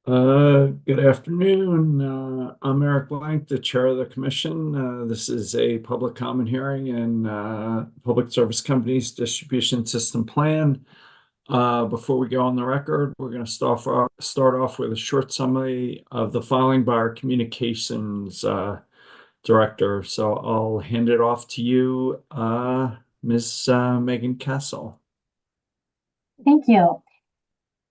Good afternoon. I'm Eric Blank, the chair of the commission. This is a public comment hearing and Public Service Company's distribution system plan. Before we go on the record, we're going to start off with a short summary of the filing by our communications director. So I'll hand it off to you, Ms. Megan Castle. Thank you.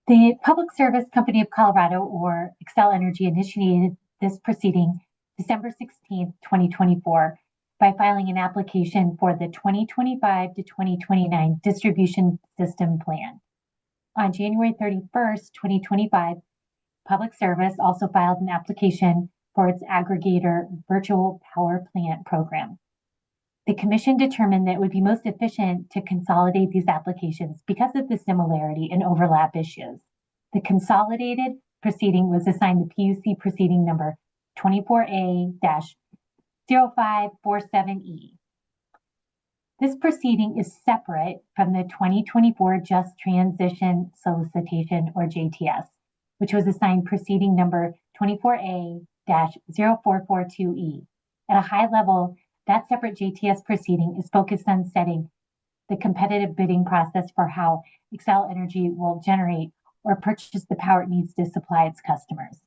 The Public Service Company of Colorado, or Xcel Energy, initiated this proceeding December 16th, 2024, by filing an application for the 2025 to 2029 Distribution System Plan. On January 31st, 2025, Public Service also filed an application for its aggregator virtual power plant program. The Commission determined that it would be most efficient to consolidate these applications because of the similarity and overlap issues. The consolidated proceeding was assigned the PUC proceeding number 24A-0547E. This proceeding is separate from the 2024 Just Transition Solicitation, or JTS, which was assigned proceeding number 24A-0442E. At a high level, that separate JTS proceeding is focused on setting the competitive bidding process for how Xcel Energy will generate or purchase the power it needs to supply its customers.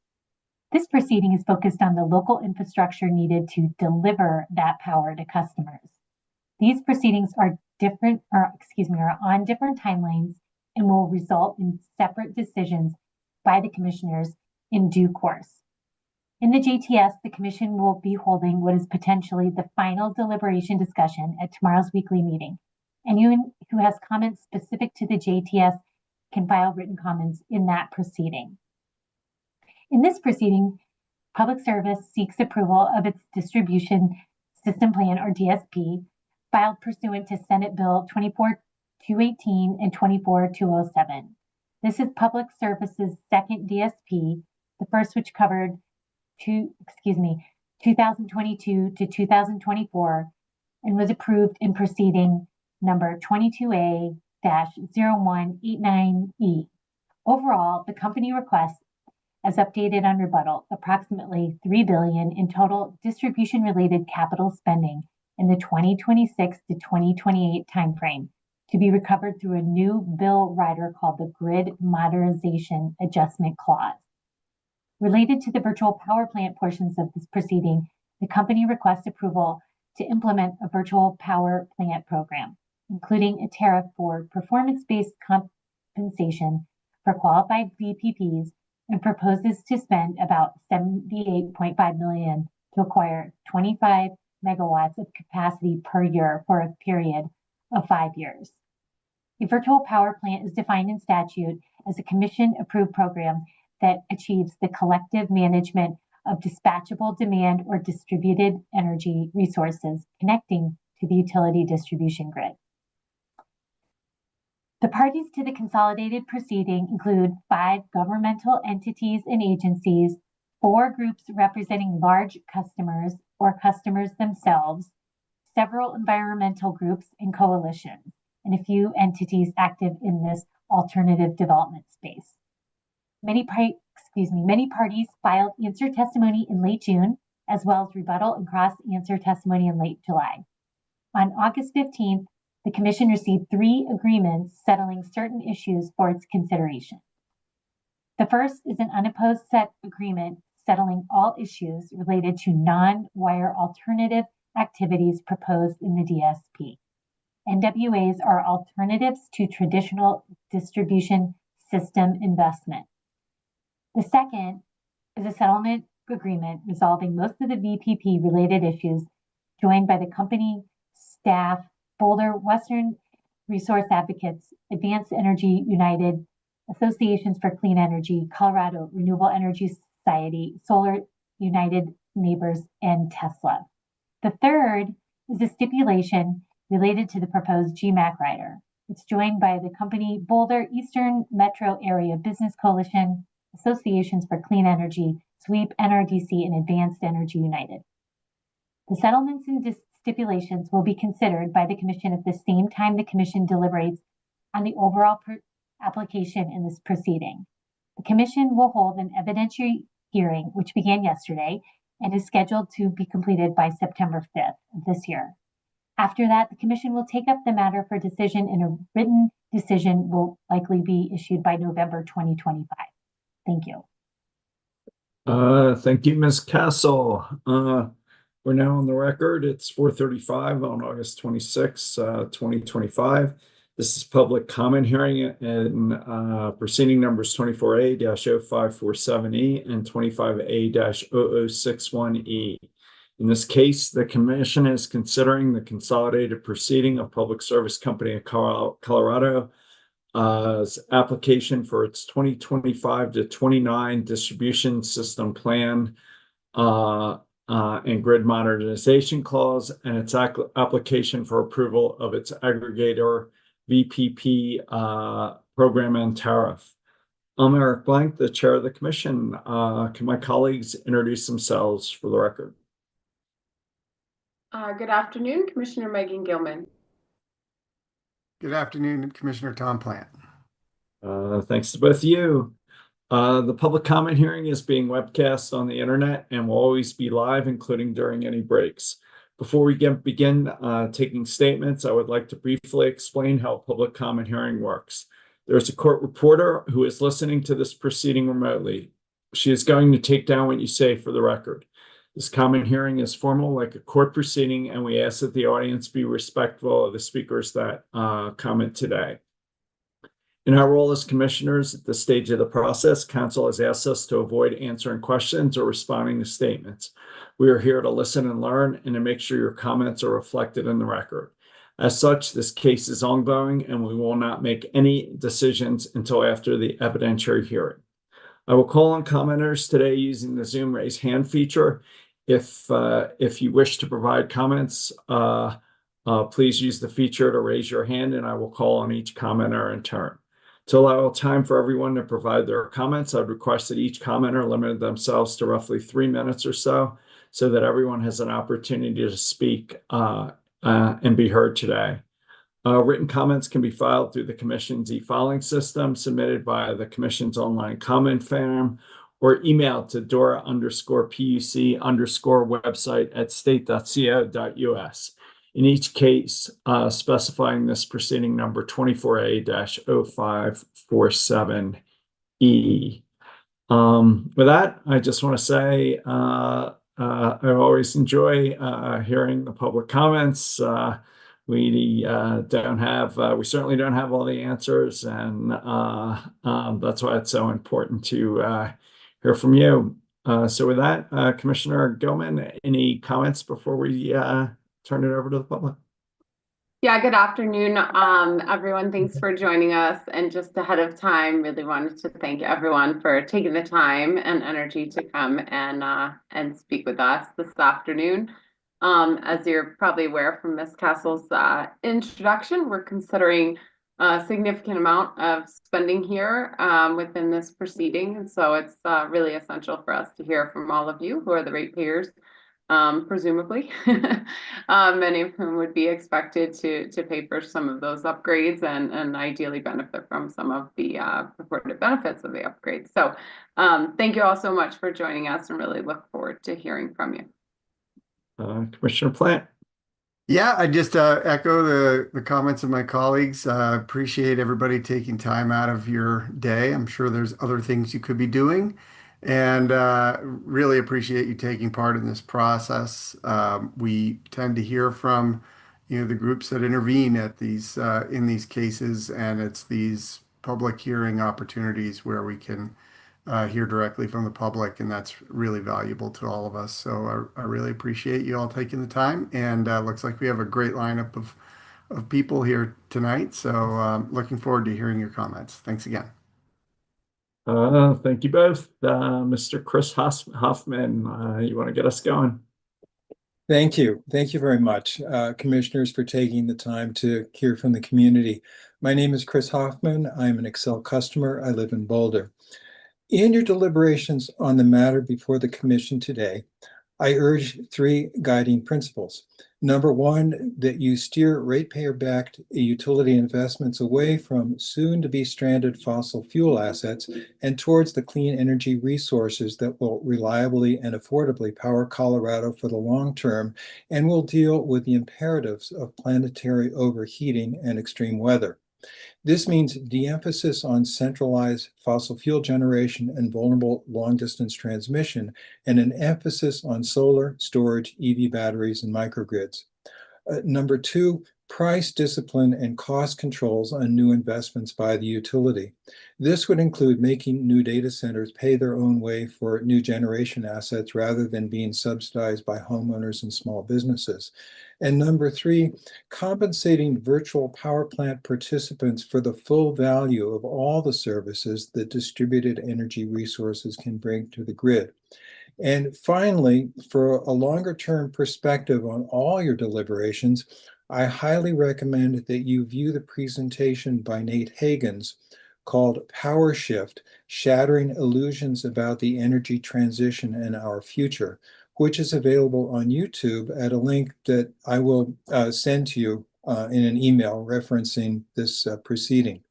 This proceeding is focused on the local infrastructure needed to deliver that power to customers. These proceedings are on different timelines and will result in separate decisions by the commissioners in due course. In the JTS, the Commission will be holding what is potentially the final deliberation discussion at tomorrow's weekly meeting. Anyone who has comments specific to the JTS can file written comments in that proceeding. In this proceeding, Public Service seeks approval of its Distribution System Plan, or DSP, filed pursuant to Senate Bill 24-218 and 24-207. This is Public Service's second DSP, the first which covered 2022 to 2024, and was approved in proceeding number 22A-0189E. Overall, the company requests, as updated on rebuttal, approximately $3 billion in total distribution-related capital spending in the 2026 to 2028 timeframe to be recovered through a new bill rider called the Grid Modernization Adjustment Clause. Related to the virtual power plant portions of this proceeding, the company requests approval to implement a virtual power plant program, including a tariff for performance-based compensation for qualified VPPs, and proposes to spend about $78.5 million to acquire 25 megawatts of capacity per year for a period of 5 years. A virtual power plant is defined in statute as a commission-approved program that achieves the collective management of dispatchable demand or distributed energy resources connecting to the utility distribution grid. The parties to the consolidated proceeding include 5 governmental entities and agencies, 4 groups representing large customers or customers themselves, several environmental groups and coalitions, and a few entities active in this alternative development space. Many parties filed answer testimony in late June, as well as rebuttal and cross-answer testimony in late July. On August 15th, the Commission received 3 agreements settling certain issues for its consideration. The first is an unopposed set agreement settling all issues related to non-wire alternative activities proposed in the DSP. NWAs are alternatives to traditional distribution system investment. The second is a settlement agreement resolving most of the VPP-related issues, joined by the company, staff, Boulder, Western Resource Advocates, Advanced Energy United, Associations for Clean Energy, Colorado Renewable Energy Society, Solar United Neighbors, and Tesla. The third is a stipulation related to the proposed GMAC rider. It's joined by the company Boulder Eastern Metro Area Business Coalition, Associations for Clean Energy, SWEEP, NRDC, and Advanced Energy United. The settlements and stipulations will be considered by the Commission at the same time the Commission deliberates on the overall application in this proceeding. The Commission will hold an evidentiary hearing, which began yesterday and is scheduled to be completed by September 5th of this year. After that, the Commission will take up the matter for decision, and a written decision will likely be issued by November 2025. Thank you. Thank you, Ms. Castle. We're now on the record. It's 4:35 on August 26, 2025. This is public comment hearing and proceeding numbers 24A-0547E and 25A-0061E. In this case, the Commission is considering the consolidated proceeding of Public Service Company of Colorado application for its 2025 to 29 distribution system plan and grid modernization clause, and its application for approval of its aggregator VPP program and tariff. I'm Eric Blank, the chair of the commission. Can my colleagues introduce themselves for the record? Good afternoon, Commissioner Megan Gilman. Good afternoon, Commissioner Tom Plant. Thanks to both of you. The public comment hearing is being webcast on the internet and will always be live, including during any breaks. Before we begin taking statements, I would like to briefly explain how a public comment hearing works. There's a court reporter who is listening to this proceeding remotely. She is going to take down what you say for the record. This comment hearing is formal, like a court proceeding, and we ask that the audience be respectful of the speakers that comment today. In our role as commissioners at this stage of the process, council has asked us to avoid answering questions or responding to statements. We are here to listen and learn and to make sure your comments are reflected in the record. As such, this case is ongoing and we will not make any decisions until after the evidentiary hearing. I will call on commenters today using the Zoom raise hand feature. If you wish to provide comments, please use the feature to raise your hand and I will call on each commenter in turn. To allow time for everyone to provide their comments, I'd request that each commenter limit themselves to roughly 3 minutes or so that everyone has an opportunity to speak and be heard today. Written comments can be filed through the Commission's e-filing system, submitted via the Commission's online comment form, or emailed to dora_puc_website@state.co.us. In each case, specifying this proceeding number 24A-0547E. With that, I just want to say I always enjoy hearing the public comments. We certainly don't have all the answers, and that's why it's so important to hear from you. So with that, Commissioner Gilman, any comments before we turn it over to the public? Yeah, good afternoon, everyone. Thanks for joining us. And just ahead of time, really wanted to thank everyone for taking the time and energy to come and speak with us this afternoon. As you're probably aware from Ms. Castle's introduction, we're considering a significant amount of spending here within this proceeding. And so it's really essential for us to hear from all of you who are the ratepayers, presumably, many of whom would be expected to pay for some of those upgrades and ideally benefit from some of the purported benefits of the upgrades. So thank you all so much for joining us and really look forward to hearing from you. Commissioner Plant. Yeah, I just echo the comments of my colleagues. Appreciate everybody taking time out of your day. I'm sure there's other things you could be doing, and really appreciate you taking part in this process. We tend to hear from, the groups that intervene at these in these cases, and it's these public hearing opportunities where we can hear directly from the public, and that's really valuable to all of us. So I really appreciate you all taking the time, and looks like we have a great lineup of people here tonight. So looking forward to hearing your comments. Thanks again. Thank you both. Mr. Chris Hoffman, you want to get us going? Thank you. Thank you very much, commissioners, for taking the time to hear from the community. My name is Chris Hoffman. I'm an Excel customer. I live in Boulder. In your deliberations on the matter before the commission today, I urge three guiding principles. Number one, that you steer ratepayer-backed utility investments away from soon-to-be stranded fossil fuel assets and towards the clean energy resources that will reliably and affordably power Colorado for the long term and will deal with the imperatives of planetary overheating and extreme weather. This means de-emphasis on centralized fossil fuel generation and vulnerable long-distance transmission, and an emphasis on solar, storage, EV batteries, and microgrids. Number two, price discipline and cost controls on new investments by the utility. This would include making new data centers pay their own way for new generation assets rather than being subsidized by homeowners and small businesses. And number three, compensating virtual power plant participants for the full value of all the services that distributed energy resources can bring to the grid. And finally, for a longer-term perspective on all your deliberations, I highly recommend that you view the presentation by Nate Hagans called Power Shift, Shattering Illusions About the Energy Transition and Our Future, which is available on YouTube at a link that I will send to you in an email referencing this proceeding.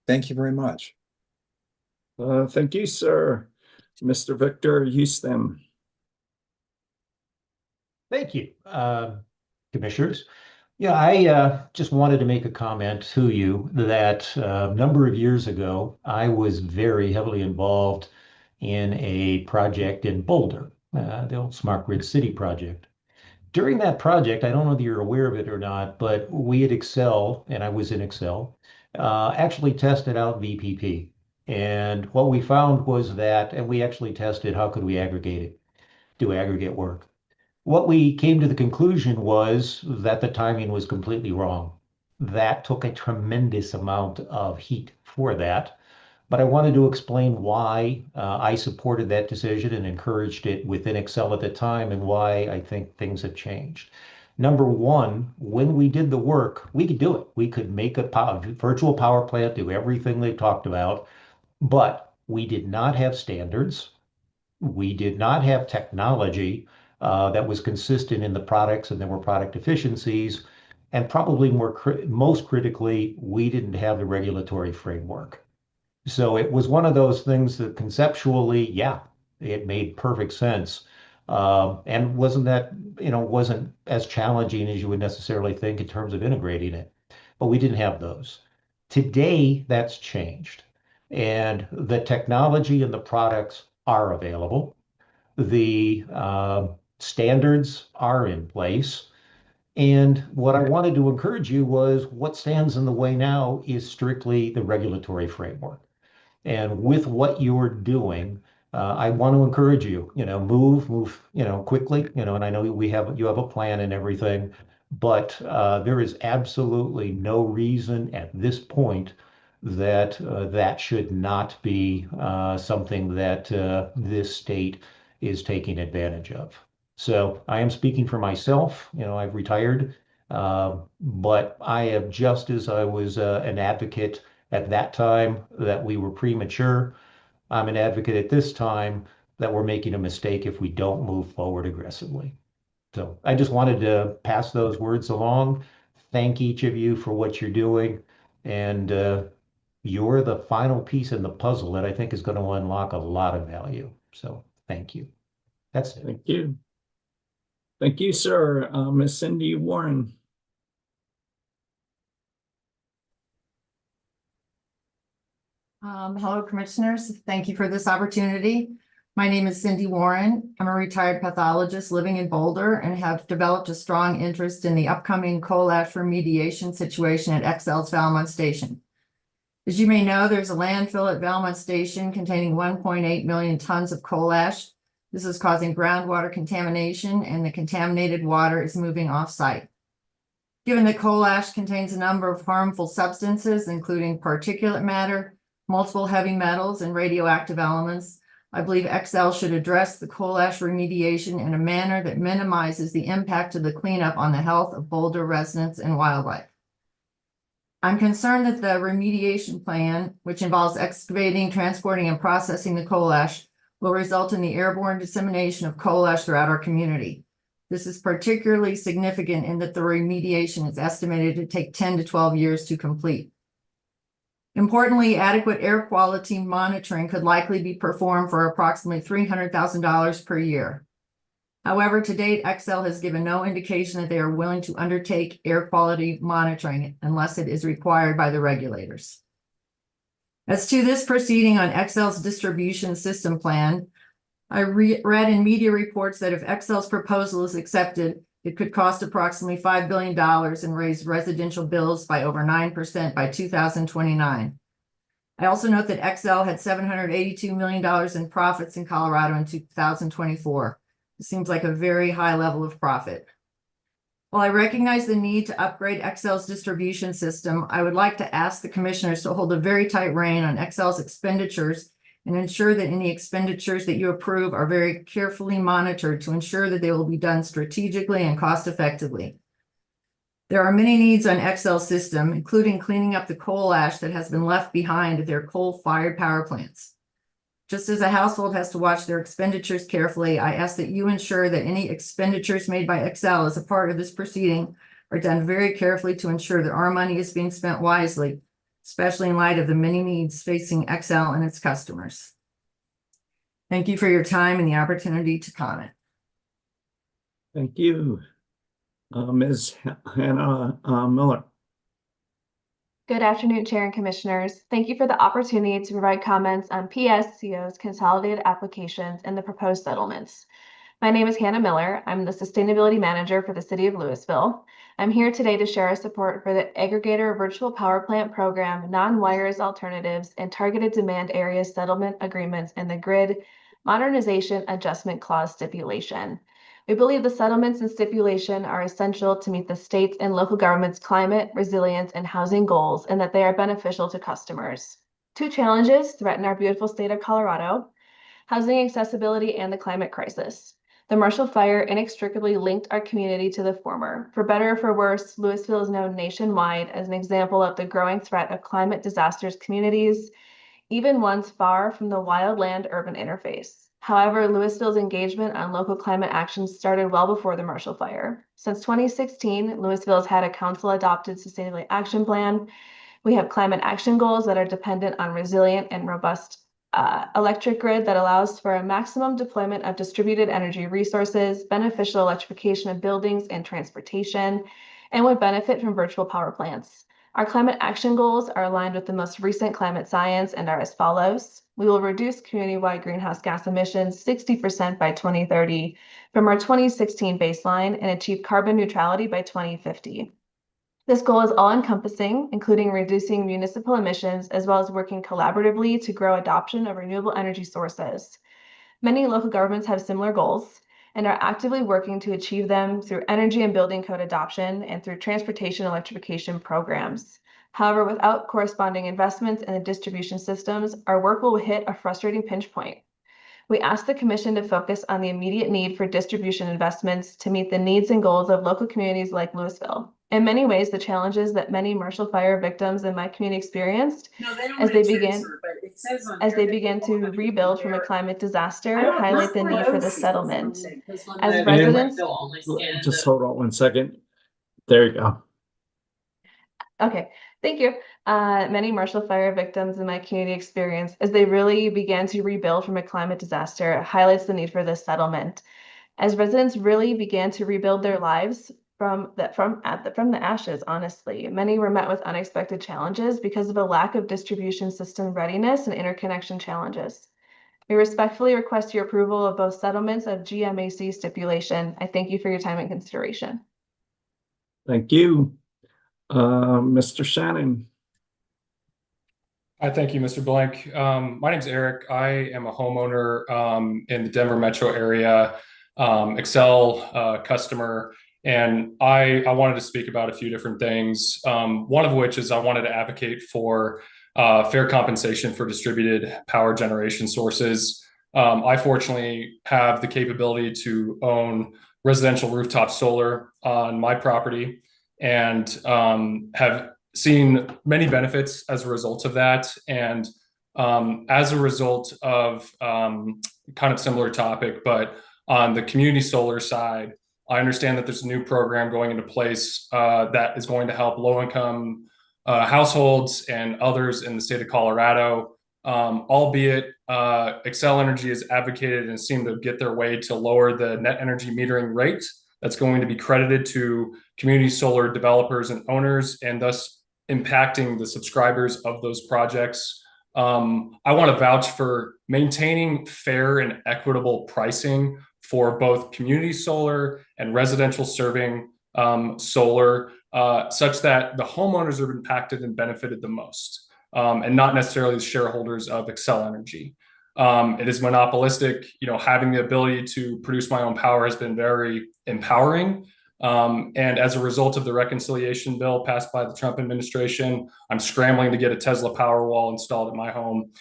Thank you very much. Thank you, sir. Mr. Victor Houston. Thank you, commissioners. Yeah, I just wanted to make a comment to you that a number of years ago, I was very heavily involved in a project in Boulder, the old Smart Grid City project. During that project, I don't know if you're aware of it or not, but we at Excel, and I was in Excel, actually tested out VPP. And what we found was that, and we actually tested how could we aggregate it, do aggregate work. What we came to the conclusion was that the timing was completely wrong. That took a tremendous amount of heat for that. But I wanted to explain why I supported that decision and encouraged it within Excel at the time and why I think things have changed. Number one, when we did the work, we could do it. We could make a virtual power plant, do everything they've talked about, but we did not have standards. We did not have technology that was consistent in the products, and there were product deficiencies. And probably most critically, we didn't have the regulatory framework. So it was one of those things that conceptually, yeah, it made perfect sense. And wasn't as challenging as you would necessarily think in terms of integrating it. But we didn't have those. Today, that's changed. And the technology and the products are available. The standards are in place. And what I wanted to encourage you was what stands in the way now is strictly the regulatory framework. And with what you're doing, I want to encourage you, move, quickly, and I know you have a plan and everything, but there is absolutely no reason at this point that that should not be something that this state is taking advantage of. So I am speaking for myself. I've retired, but I am just as I was an advocate at that time that we were premature. I'm an advocate at this time that we're making a mistake if we don't move forward aggressively. So I just wanted to pass those words along. Thank each of you for what you're doing. And you're the final piece in the puzzle that I think is going to unlock a lot of value. So thank you. That's it. Thank you. Thank you, sir. Ms. Cindy Warren. Hello, commissioners. Thank you for this opportunity. My name is Cindy Warren. I'm a retired pathologist living in Boulder and have developed a strong interest in the upcoming coal ash remediation situation at Excel's Valmont Station. As you may know, there's a landfill at Valmont Station containing 1.8 million tons of coal ash. This is causing groundwater contamination, and the contaminated water is moving off-site. Given that coal ash contains a number of harmful substances, including particulate matter, multiple heavy metals, and radioactive elements, I believe Excel should address the coal ash remediation in a manner that minimizes the impact of the cleanup on the health of Boulder residents and wildlife. I'm concerned that the remediation plan, which involves excavating, transporting, and processing the coal ash, will result in the airborne dissemination of coal ash throughout our community. This is particularly significant in that the remediation is estimated to take 10 to 12 years to complete. Importantly, adequate air quality monitoring could likely be performed for approximately $300,000 per year. However, to date, Xcel has given no indication that they are willing to undertake air quality monitoring unless it is required by the regulators. As to this proceeding on Xcel's distribution system plan, I read in media reports that if Xcel's proposal is accepted, it could cost approximately $5 billion and raise residential bills by over 9% by 2029. I also note that Xcel had $782 million in profits in Colorado in 2024. It seems like a very high level of profit. While I recognize the need to upgrade Xcel's distribution system, I would like to ask the commissioners to hold a very tight rein on Xcel's expenditures and ensure that any expenditures that you approve are very carefully monitored to ensure that they will be done strategically and cost effectively. There are many needs on Xcel's system, including cleaning up the coal ash that has been left behind at their coal-fired power plants. Just as a household has to watch their expenditures carefully, I ask that you ensure that any expenditures made by Xcel as a part of this proceeding are done very carefully to ensure that our money is being spent wisely, especially in light of the many needs facing Xcel and its customers. Thank you for your time and the opportunity to comment. Thank you. Ms. Hannah Miller. Good afternoon, Chair and Commissioners. Thank you for the opportunity to provide comments on PSCO's consolidated applications and the proposed settlements. My name is Hannah Miller. I'm the Sustainability Manager for the City of Louisville. I'm here today to share our support for the Aggregator Virtual Power Plant Program, non-wires alternatives, and targeted demand areas settlement agreements and the Grid Modernization Adjustment Clause stipulation. We believe the settlements and stipulation are essential to meet the state's and local government's climate, resilience, and housing goals, and that they are beneficial to customers. Two challenges threaten our beautiful state of Colorado: housing accessibility and the climate crisis. The Marshall Fire inextricably linked our community to the former. For better or for worse, Louisville is known nationwide as an example of the growing threat of climate disasters communities, even ones far from the wildland-urban interface. However, Louisville's engagement on local climate action started well before the Marshall Fire. Since 2016, Louisville has had a council-adopted sustainability action plan. We have climate action goals that are dependent on resilient and robust electric grid that allows for a maximum deployment of distributed energy resources, beneficial electrification of buildings and transportation, and would benefit from virtual power plants. Our climate action goals are aligned with the most recent climate science and are as follows. We will reduce community-wide greenhouse gas emissions 60% by 2030 from our 2016 baseline and achieve carbon neutrality by 2050. This goal is all-encompassing, including reducing municipal emissions as well as working collaboratively to grow adoption of renewable energy sources. Many local governments have similar goals and are actively working to achieve them through energy and building code adoption and through transportation electrification programs. However, without corresponding investments in the distribution systems, our work will hit a frustrating pinch point. We ask the Commission to focus on the immediate need for distribution investments to meet the needs and goals of local communities like Louisville. In many ways, the challenges that many Marshall Fire victims in my community experienced as they begin to rebuild from a climate disaster highlight the need for this settlement. As residents, just hold on one second. There you go. Okay, thank you. Many Marshall Fire victims in my community experience as they really began to rebuild from a climate disaster highlights the need for this settlement. As residents really began to rebuild their lives from the ashes, honestly, many were met with unexpected challenges because of a lack of distribution system readiness and interconnection challenges. We respectfully request your approval of both settlements of GMAC stipulation. I thank you for your time and consideration. Thank you. Mr. Shannon. Hi, thank you, Mr. Blank. My name is Eric. I am a homeowner in the Denver metro area, Xcel customer, and I wanted to speak about a few different things. One of which is I wanted to advocate for fair compensation for distributed power generation sources. I fortunately have the capability to own residential rooftop solar on my property and have seen many benefits as a result of that. And As a result of kind of similar topic, but on the community solar side, I understand that there's a new program going into place that is going to help low-income households and others in the state of Colorado, albeit Xcel Energy has advocated and seemed to get their way to lower the net energy metering rate that's going to be credited to community solar developers and owners, and thus impacting the subscribers of those projects. I want to vouch for maintaining fair and equitable pricing for both community solar and residential serving solar, such that the homeowners are impacted and benefited the most, and not necessarily the shareholders of Xcel Energy. It is monopolistic. Having the ability to produce my own power has been very empowering. And as a result of the reconciliation bill passed by the Trump administration, I'm scrambling to get a Tesla Powerwall installed at my home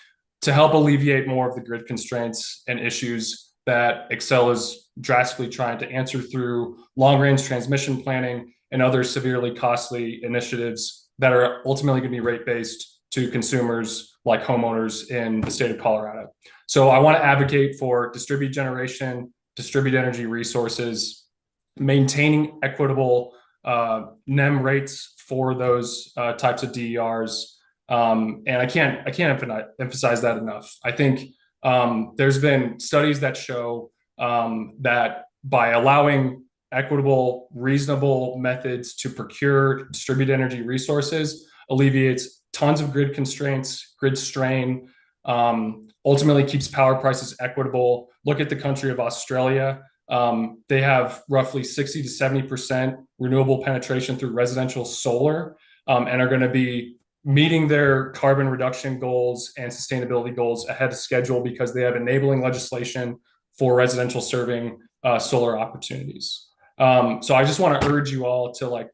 to help alleviate more of the grid constraints and issues that Xcel is drastically trying to answer through long-range transmission planning and other severely costly initiatives that are ultimately going to be rate-based to consumers like homeowners in the state of Colorado. So I want to advocate for distributed generation, distributed energy resources, maintaining equitable NEM rates for those types of DERs. And I can't emphasize that enough. I think there's been studies that show that by allowing equitable, reasonable methods to procure distributed energy resources alleviates tons of grid constraints, grid strain, ultimately keeps power prices equitable. Look at the country of Australia. They have roughly 60 to 70% renewable penetration through residential solar, and are going to be meeting their carbon reduction goals and sustainability goals ahead of schedule because they have enabling legislation for residential serving solar opportunities. So I just want to urge you all to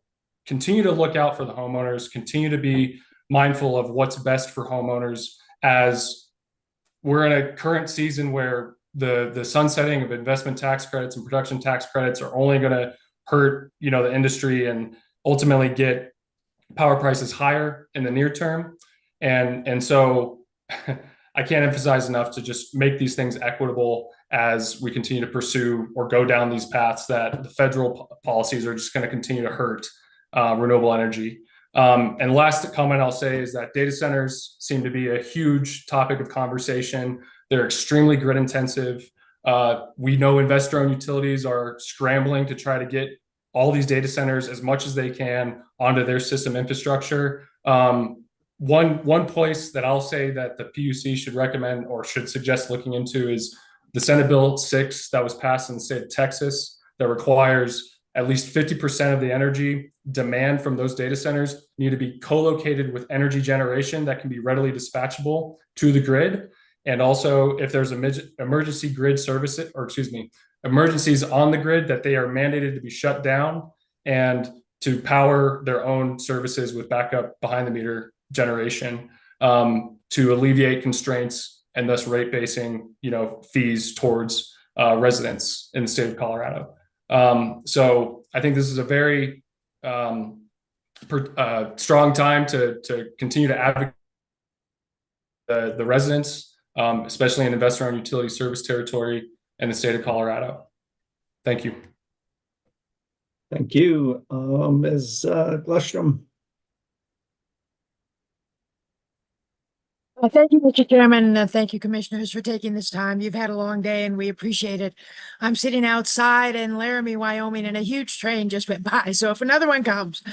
continue to look out for the homeowners, continue to be mindful of what's best for homeowners, as we're in a current season where the sunsetting of investment tax credits and production tax credits are only going to hurt the industry and ultimately get power prices higher in the near term. And so I can't emphasize enough to just make these things equitable as we continue to pursue or go down these paths that the federal policies are just going to continue to hurt renewable energy. And last comment I'll say is that data centers seem to be a huge topic of conversation. They're extremely grid intensive. We know investor-owned utilities are scrambling to try to get all these data centers as much as they can onto their system infrastructure. One place that I'll say that the PUC should recommend or should suggest looking into is the Senate Bill 6 that was passed in the state of Texas that requires at least 50% of the energy demand from those data centers need to be co-located with energy generation that can be readily dispatchable to the grid. And also, if there's emergency grid services, emergencies on the grid, that they are mandated to be shut down and to power their own services with backup behind the meter generation, to alleviate constraints and thus rate basing, fees towards residents in the state of Colorado. So I think this is a very strong time to continue to advocate the residents, especially in investor-owned utility service territory in the state of Colorado. Thank you. Thank you. Ms. Glustrom. Well, thank you, Mr. Chairman. Thank you, commissioners, for taking this time. You've had a long day and we appreciate it. I'm sitting outside in Laramie, Wyoming, and a huge train just went by. So if another one comes,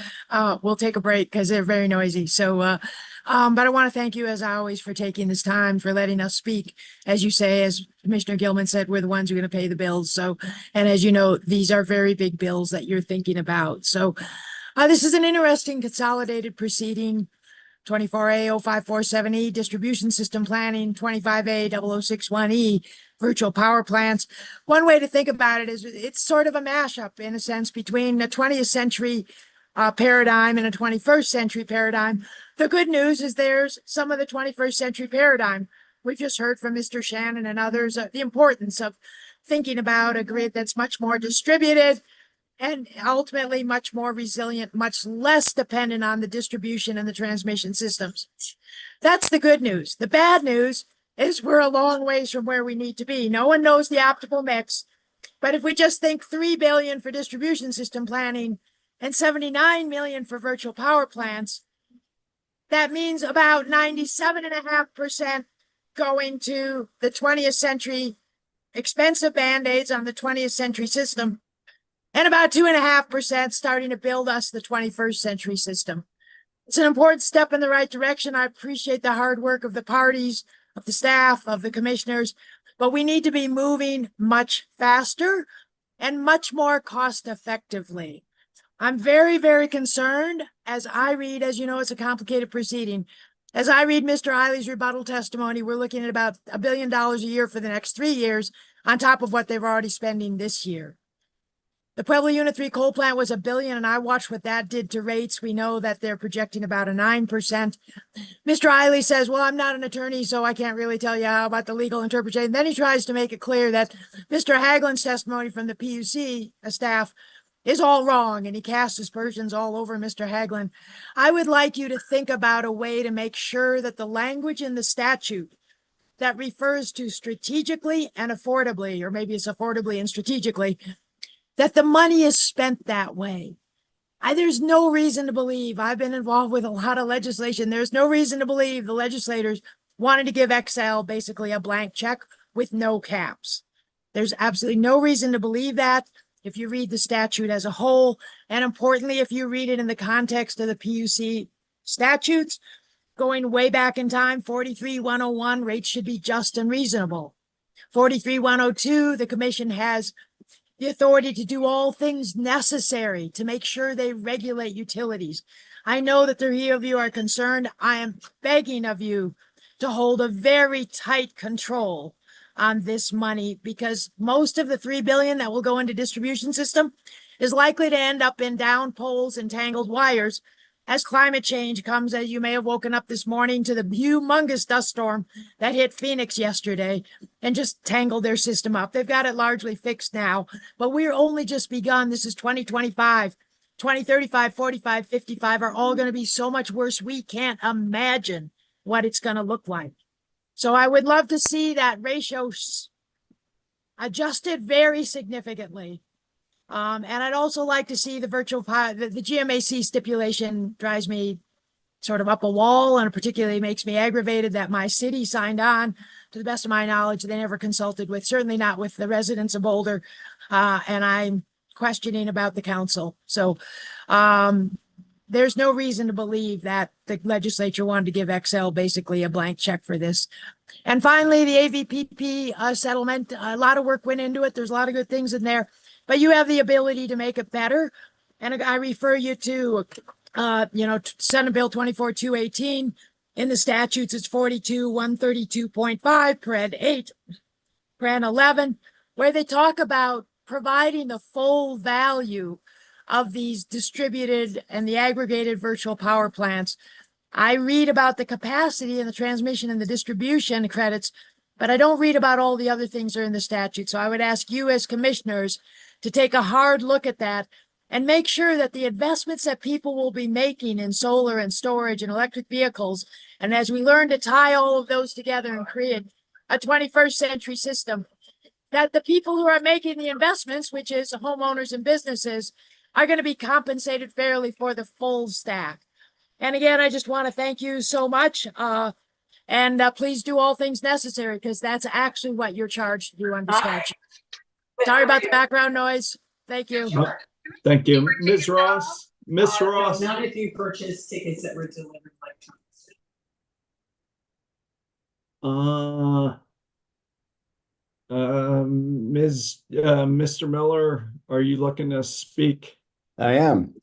we'll take a break because they're very noisy. So, but I want to thank you, as always, for taking this time, for letting us speak. As you say, as Commissioner Gilman said, we're the ones who are going to pay the bills. So, and as you know, these are very big bills that you're thinking about. So this is an interesting consolidated proceeding. 24A-0547E, distribution system planning, 25A-0061E, virtual power plants. One way to think about it is it's sort of a mashup, in a sense, between a 20th century paradigm and a 21st century paradigm. The good news is there's some of the 21st century paradigm. We've just heard from Mr. Shannon and others the importance of thinking about a grid that's much more distributed and ultimately much more resilient, much less dependent on the distribution and the transmission systems. That's the good news. The bad news is we're a long ways from where we need to be. No one knows the optimal mix, but if we just think 3 billion for distribution system planning and 79 million for virtual power plants, that means about 97.5% going to the 20th century expensive band-aids on the 20th century system, and about 2.5% starting to build us the 21st century system. It's an important step in the right direction. I appreciate the hard work of the parties, of the staff, of the commissioners, but we need to be moving much faster and much more cost effectively. I'm very, very concerned as I read, as you know, it's a complicated proceeding. As I read Mr. Eiley's rebuttal testimony, we're looking at about $1 billion a year for the next 3 years on top of what they're already spending this year. The Pueblo Unit 3 coal plant was $1 billion, and I watched what that did to rates. We know that they're projecting about a 9%. Mr. Eiley says, well, I'm not an attorney, so I can't really tell you how about the legal interpretation. Then he tries to make it clear that Mr. Hagelin's testimony from the PUC staff is all wrong, and he casts aspersions all over Mr. Hagelin. I would like you to think about a way to make sure that the language in the statute that refers to strategically and affordably, or maybe it's affordably and strategically, that the money is spent that way. There's no reason to believe, I've been involved with a lot of legislation, there's no reason to believe the legislators wanted to give XL basically a blank check with no caps. There's absolutely no reason to believe that if you read the statute as a whole, and importantly, if you read it in the context of the PUC statutes, going way back in time, 43-101, rates should be just and reasonable. 43-102, the commission has the authority to do all things necessary to make sure they regulate utilities. I know that 3 of you are concerned. I am begging of you to hold a very tight control on this money, because most of the 3 billion that will go into distribution system is likely to end up in down poles and tangled wires as climate change comes. As you may have woken up this morning to the humongous dust storm that hit Phoenix yesterday and just tangled their system up. They've got it largely fixed now, but we're only just begun. This is 2025, 2035, 45, 55 are all going to be so much worse. We can't imagine what it's going to look like. So I would love to see that ratio adjusted very significantly. And I'd also like to see the the GMAC stipulation drives me sort of up a wall, and it particularly makes me aggravated that my city signed on. To the best of my knowledge, they never consulted with, certainly not with the residents of Boulder. And I'm questioning about the council. So there's no reason to believe that the legislature wanted to give XL basically a blank check for this. And finally, the AVPP settlement, a lot of work went into it. There's a lot of good things in there, but you have the ability to make it better. And I refer you to, Senate Bill 24-218. In the statutes, it's 42-132.5, paren 8, paren 11, where they talk about providing the full value of these distributed and the aggregated virtual power plants. I read about the capacity and the transmission and the distribution credits, but I don't read about all the other things that are in the statute. So I would ask you as commissioners to take a hard look at that and make sure that the investments that people will be making in solar and storage and electric vehicles, and as we learn to tie all of those together and create a 21st century system, that the people who are making the investments, which is homeowners and businesses, are going to be compensated fairly for the full stack. And again, I just want to thank you so much. And please do all things necessary, because that's actually what you're charged to do under statute. Sorry about the background noise. Thank you. Sure. Thank you. Ms. Ross. Ms. Ross. Not if you purchase tickets that were delivered Mr. Miller, are you looking to speak? I am.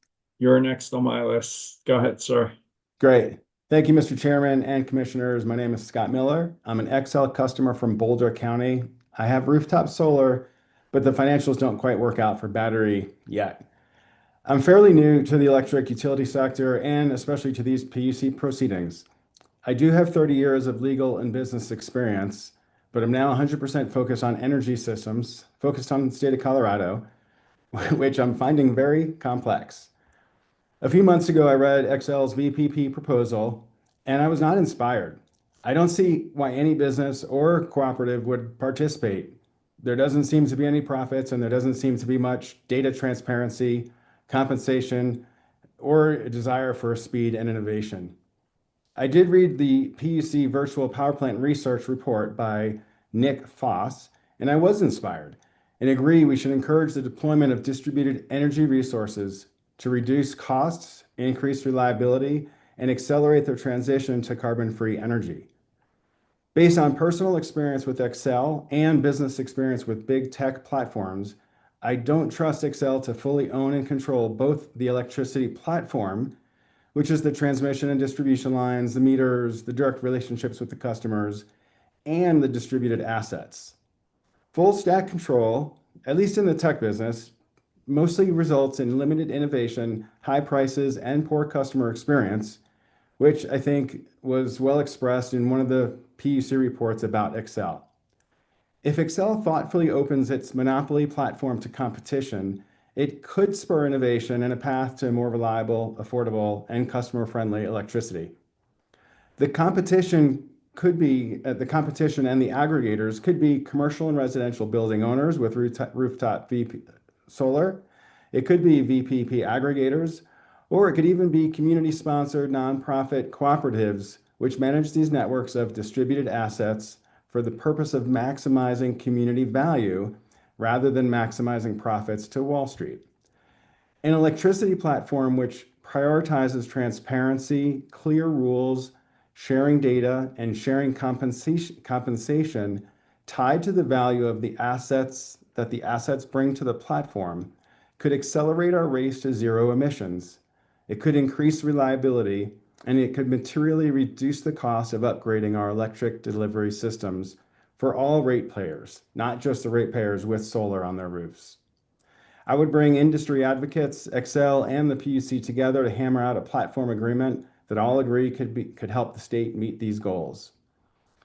You're next on my list. Go ahead, sir. Great. Thank you, Mr. Chairman and Commissioners. My name is Scott Miller. I'm an XL customer from Boulder County. I have rooftop solar, but the financials don't quite work out for battery yet. I'm fairly new to the electric utility sector and especially to these PUC proceedings. I do have 30 years of legal and business experience, but I'm now 100% focused on energy systems, focused on the state of Colorado, which I'm finding very complex. A few months ago, I read XL's VPP proposal, and I was not inspired. I don't see why any business or cooperative would participate. There doesn't seem to be any profits, and there doesn't seem to be much data transparency, compensation, or a desire for speed and innovation. I did read the PUC Virtual Power Plant Research Report by Nick Foss, and I was inspired and agree we should encourage the deployment of distributed energy resources to reduce costs, increase reliability, and accelerate the transition to carbon-free energy. Based on personal experience with Xcel and business experience with big tech platforms, I don't trust Xcel to fully own and control both the electricity platform, which is the transmission and distribution lines, the meters, the direct relationships with the customers, and the distributed assets. Full stack control, at least in the tech business, mostly results in limited innovation, high prices, and poor customer experience, which I think was well expressed in one of the PUC reports about Xcel. If Xcel thoughtfully opens its monopoly platform to competition, it could spur innovation and a path to more reliable, affordable, and customer-friendly electricity. The competition and the aggregators could be commercial and residential building owners with rooftop VP solar. It could be VPP aggregators, or it could even be community-sponsored nonprofit cooperatives which manage these networks of distributed assets for the purpose of maximizing community value rather than maximizing profits to Wall Street. An electricity platform which prioritizes transparency, clear rules, sharing data, and sharing compensation tied to the value of the assets that the assets bring to the platform could accelerate our race to zero emissions. It could increase reliability, and it could materially reduce the cost of upgrading our electric delivery systems for all ratepayers, not just the ratepayers with solar on their roofs. I would bring industry advocates, Xcel, and the PUC together to hammer out a platform agreement that all agree could help the state meet these goals.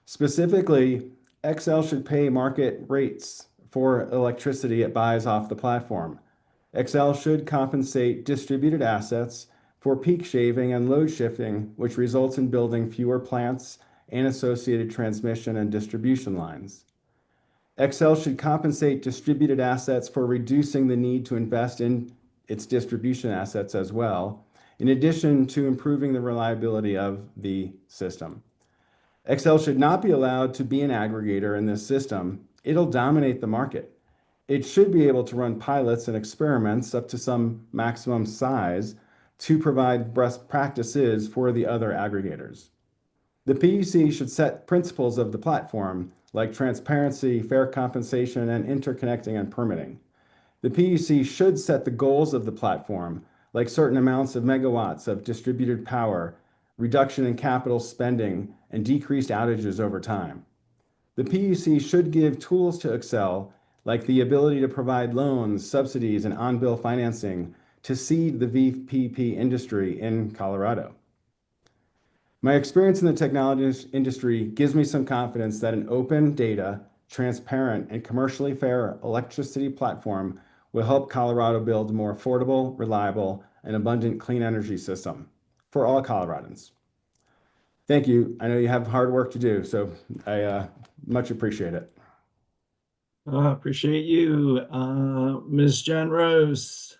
Specifically, Xcel should pay market rates for electricity it buys off the platform. Xcel should compensate distributed assets for peak shaving and load shifting, which results in building fewer plants and associated transmission and distribution lines. Xcel should compensate distributed assets for reducing the need to invest in its distribution assets as well, in addition to improving the reliability of the system. Xcel should not be allowed to be an aggregator in this system. It'll dominate the market. It should be able to run pilots and experiments up to some maximum size to provide best practices for the other aggregators. The PUC should set principles of the platform like transparency, fair compensation, and interconnecting and permitting. The PUC should set the goals of the platform like certain amounts of megawatts of distributed power, reduction in capital spending, and decreased outages over time. The PUC should give tools to Xcel like the ability to provide loans, subsidies, and on-bill financing to seed the VPP industry in Colorado. My experience in the technology industry gives me some confidence that an open data, transparent, and commercially fair electricity platform will help Colorado build a more affordable, reliable, and abundant clean energy system for all Coloradans. Thank you. I know you have hard work to do, so I much appreciate it. Appreciate you. Ms. Jen Rose.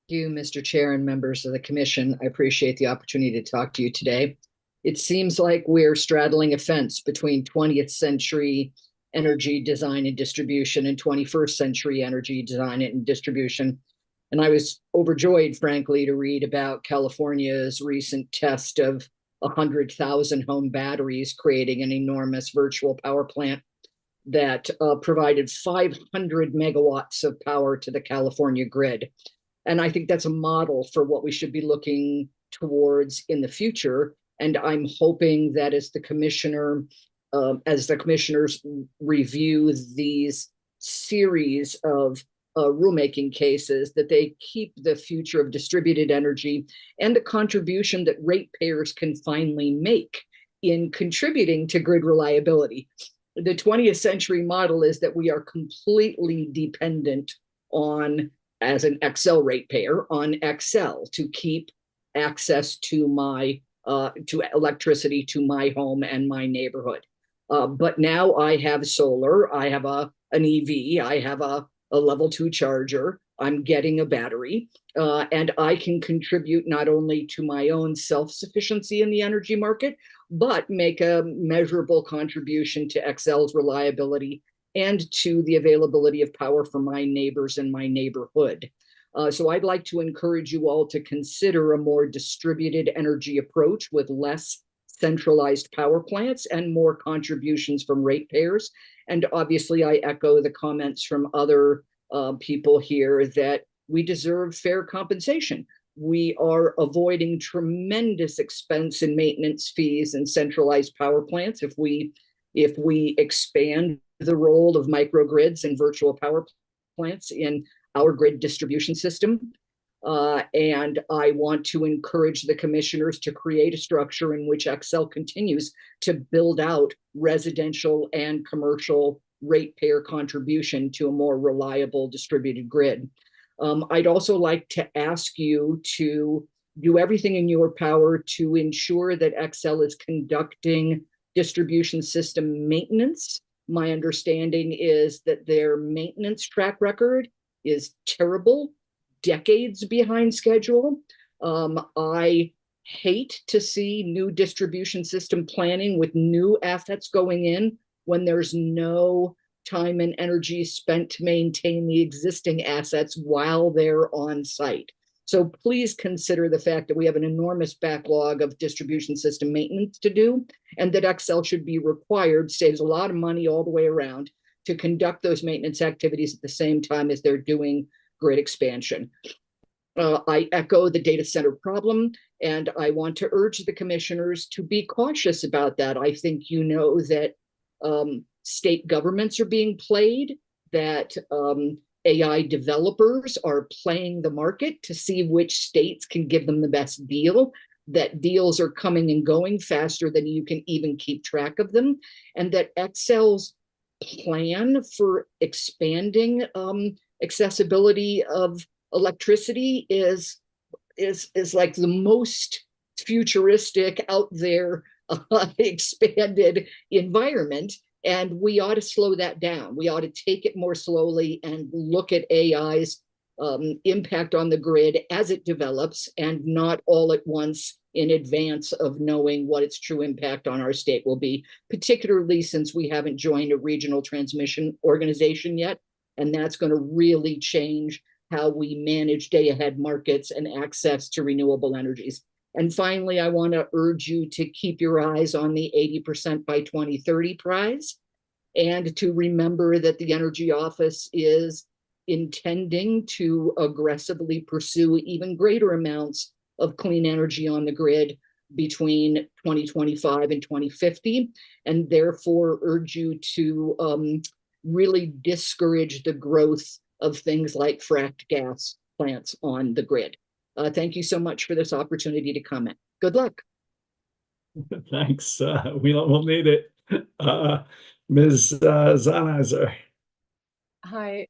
Thank you, Mr. Chair and members of the commission. I appreciate the opportunity to talk to you today. It seems like we're straddling a fence between 20th century energy design and distribution and 21st century energy design and distribution. And I was overjoyed, frankly, to read about California's recent test of 100,000 home batteries creating an enormous virtual power plant that provided 500 megawatts of power to the California grid. And I think that's a model for what we should be looking towards in the future. And I'm hoping that as the commissioners review these series of rulemaking cases, that they keep the future of distributed energy and the contribution that ratepayers can finally make in contributing to grid reliability. The 20th century model is that we are completely dependent on, as an Xcel ratepayer, on Xcel to keep access to my to electricity to my home and my neighborhood. But now I have solar, I have an EV, I have a level 2 charger, I'm getting a battery, and I can contribute not only to my own self-sufficiency in the energy market, but make a measurable contribution to Xcel's reliability and to the availability of power for my neighbors in my neighborhood. So I'd like to encourage you all to consider a more distributed energy approach with less centralized power plants and more contributions from ratepayers. And obviously, I echo the comments from other people here that we deserve fair compensation. We are avoiding tremendous expense in maintenance fees and centralized power plants if we expand the role of microgrids and virtual power plants in our grid distribution system. And I want to encourage the commissioners to create a structure in which Xcel continues to build out residential and commercial ratepayer contribution to a more reliable distributed grid. I'd also like to ask you to do everything in your power to ensure that Xcel is conducting distribution system maintenance. My understanding is that their maintenance track record is terrible, decades behind schedule. I hate to see new distribution system planning with new assets going in when there's no time and energy spent to maintain the existing assets while they're on site. So please consider the fact that we have an enormous backlog of distribution system maintenance to do, and that Xcel should be required, saves a lot of money all the way around, to conduct those maintenance activities at the same time as they're doing grid expansion. I echo the data center problem, and I want to urge the commissioners to be cautious about that. I think you know that state governments are being played, that AI developers are playing the market to see which states can give them the best deal, that deals are coming and going faster than you can even keep track of them, and that Xcel's plan for expanding accessibility of electricity is like the most futuristic out there expanded environment. And we ought to slow that down. We ought to take it more slowly and look at AI's impact on the grid as it develops, and not all at once in advance of knowing what its true impact on our state will be, particularly since we haven't joined a regional transmission organization yet. And that's going to really change how we manage day-ahead markets and access to renewable energies. And finally, I want to urge you to keep your eyes on the 80% by 2030 prize, and to remember that the Energy Office is intending to aggressively pursue even greater amounts of clean energy on the grid between 2025 and 2050, and therefore urge you to really discourage the growth of things like fracked gas plants on the grid. Thank you so much for this opportunity to comment. Good luck. Thanks. We'll need it. Ms. Zanizer. Hi.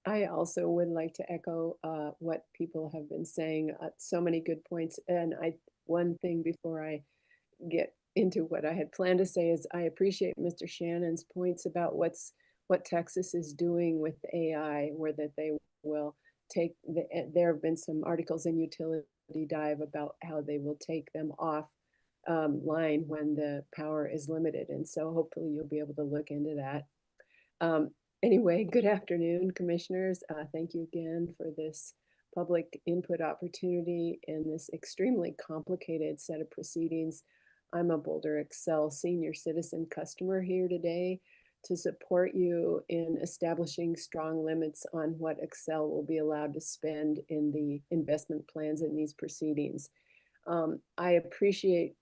I also would like to echo what people have been saying. So many good points. And one thing before I get into what I had planned to say is I appreciate Mr. Shannon's points about what Texas is doing with AI, where that they will take there have been some articles in Utility Dive about how they will take them off line when the power is limited. And so hopefully you'll be able to look into that. Anyway, good afternoon, commissioners. Thank you again for this public input opportunity in this extremely complicated set of proceedings. I'm a Boulder Xcel senior citizen customer here today to support you in establishing strong limits on what Xcel will be allowed to spend in the investment plans in these proceedings. I appreciate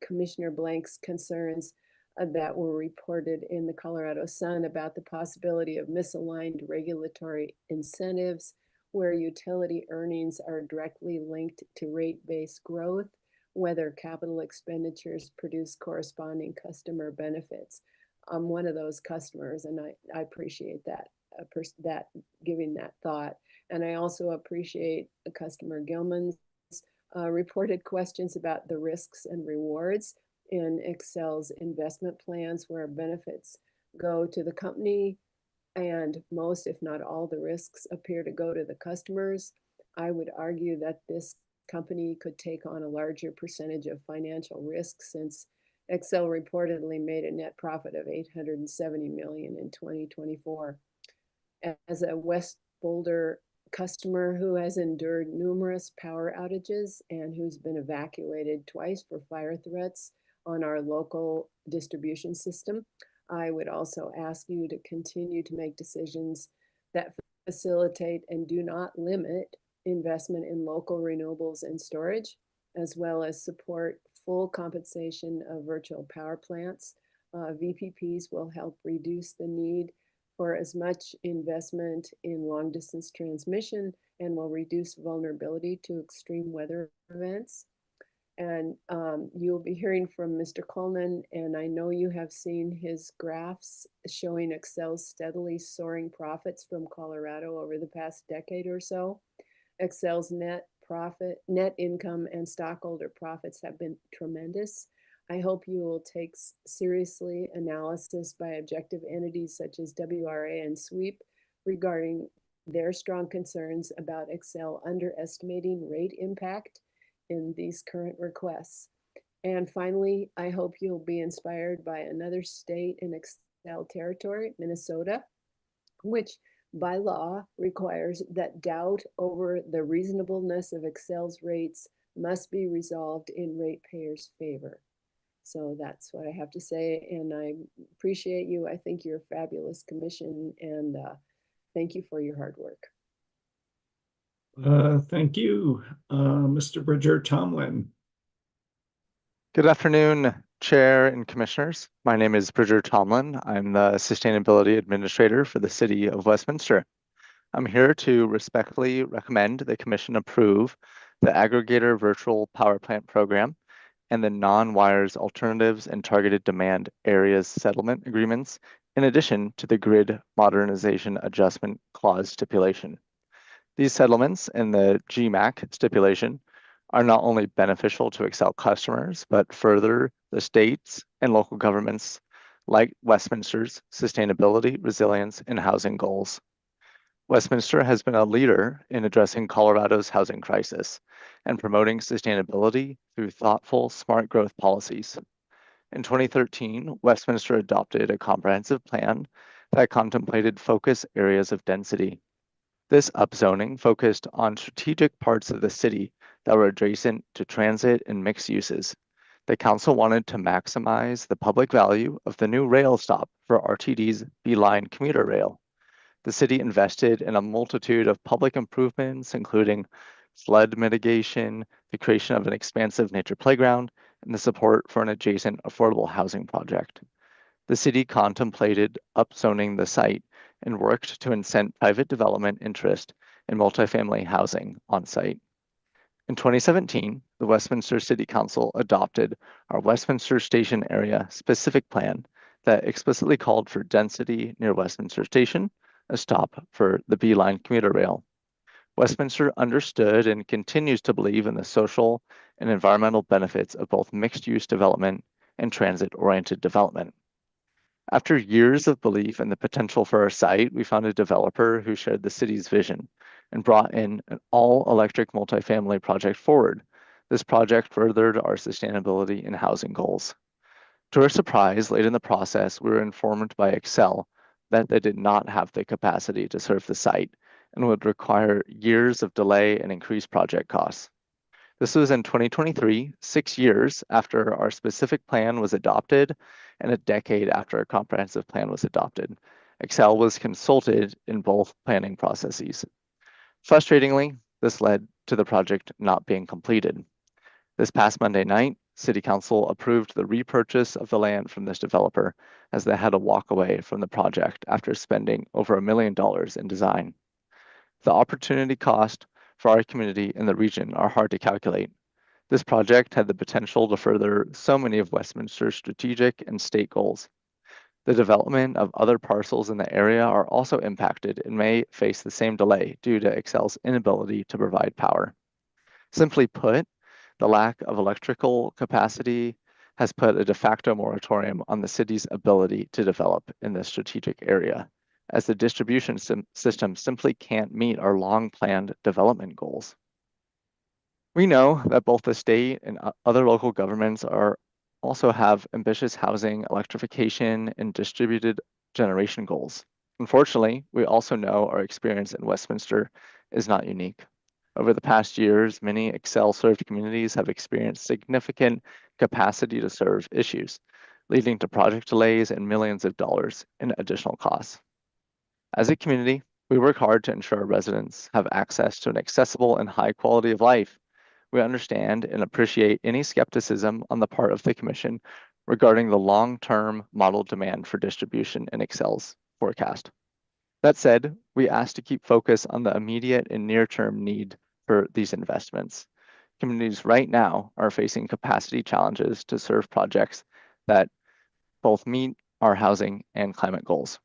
Commissioner Blank's concerns that were reported in the Colorado Sun about the possibility of misaligned regulatory incentives where utility earnings are directly linked to rate-based growth, whether capital expenditures produce corresponding customer benefits. I'm one of those customers, and I appreciate that, giving that thought. And I also appreciate Customer Gilman's reported questions about the risks and rewards in Excel's investment plans, where benefits go to the company and most, if not all, the risks appear to go to the customers. I would argue that this company could take on a larger percentage of financial risk, since Excel reportedly made a net profit of $870 million in 2024. As a West Boulder customer who has endured numerous power outages and who's been evacuated twice for fire threats on our local distribution system, I would also ask you to continue to make decisions that facilitate and do not limit investment in local renewables and storage, as well as support full compensation of virtual power plants. VPPs will help reduce the need for as much investment in long distance transmission and will reduce vulnerability to extreme weather events. And you'll be hearing from Mr. Coleman, and I know you have seen his graphs showing Excel's steadily soaring profits from Colorado over the past decade or so. Excel's net income, and stockholder profits have been tremendous. I hope you will take seriously analysis by objective entities such as WRA and SWEEP regarding their strong concerns about Excel underestimating rate impact in these current requests. And finally, I hope you'll be inspired by another state in Excel territory, Minnesota, which by law requires that doubt over the reasonableness of Excel's rates must be resolved in ratepayers' favor. So that's what I have to say, and I appreciate you. I think you're a fabulous commission, and thank you for your hard work. Thank you, Mr. Bridger Tomlin. Good afternoon, Chair and Commissioners. My name is Bridger Tomlin. I'm the Sustainability Administrator for the City of Westminster. I'm here to respectfully recommend the Commission approve the Aggregator Virtual Power Plant Program and the Non-Wires Alternatives and Targeted Demand Areas Settlement Agreements, in addition to the Grid Modernization Adjustment Clause stipulation. These settlements and the GMAC stipulation are not only beneficial to Excel customers, but further the states and local governments like Westminster's sustainability, resilience, and housing goals. Westminster has been a leader in addressing Colorado's housing crisis and promoting sustainability through thoughtful, smart growth policies. In 2013, Westminster adopted a comprehensive plan that contemplated focus areas of density. This upzoning focused on strategic parts of the city that were adjacent to transit and mixed uses. The council wanted to maximize the public value of the new rail stop for RTD's B-Line commuter rail. The city invested in a multitude of public improvements, including flood mitigation, the creation of an expansive nature playground, and the support for an adjacent affordable housing project. The city contemplated upzoning the site and worked to incent private development interest in multifamily housing on site. In 2017, the Westminster City Council adopted our Westminster Station Area Specific Plan that explicitly called for density near Westminster Station, a stop for the B-Line commuter rail. Westminster understood and continues to believe in the social and environmental benefits of both mixed-use development and transit-oriented development. After years of belief in the potential for our site, we found a developer who shared the city's vision and brought in an all-electric multifamily project forward. This project furthered our sustainability and housing goals. To our surprise, late in the process, we were informed by Excel that they did not have the capacity to serve the site and would require years of delay and increased project costs. This was in 2023, 6 years after our specific plan was adopted and a decade after our comprehensive plan was adopted. Excel was consulted in both planning processes. Frustratingly, this led to the project not being completed. This past Monday night, City Council approved the repurchase of the land from this developer as they had to walk away from the project after spending over $1 million in design. The opportunity cost for our community and the region are hard to calculate. This project had the potential to further so many of Westminster's strategic and state goals. The development of other parcels in the area are also impacted and may face the same delay due to Excel's inability to provide power. Simply put, The lack of electrical capacity has put a de facto moratorium on the city's ability to develop in this strategic area, as the distribution system simply can't meet our long-planned development goals. We know that both the state and other local governments also have ambitious housing, electrification, and distributed generation goals. Unfortunately, we also know our experience in Westminster is not unique. Over the past years, many Excel-served communities have experienced significant capacity to serve issues, leading to project delays and millions of dollars in additional costs. As a community, we work hard to ensure our residents have access to an accessible and high quality of life. We understand and appreciate any skepticism on the part of the Commission regarding the long-term model demand for distribution in Excel's forecast. That said, we ask to keep focus on the immediate and near-term need for these investments. Communities right now are facing capacity challenges to serve projects that both meet our housing and climate goals.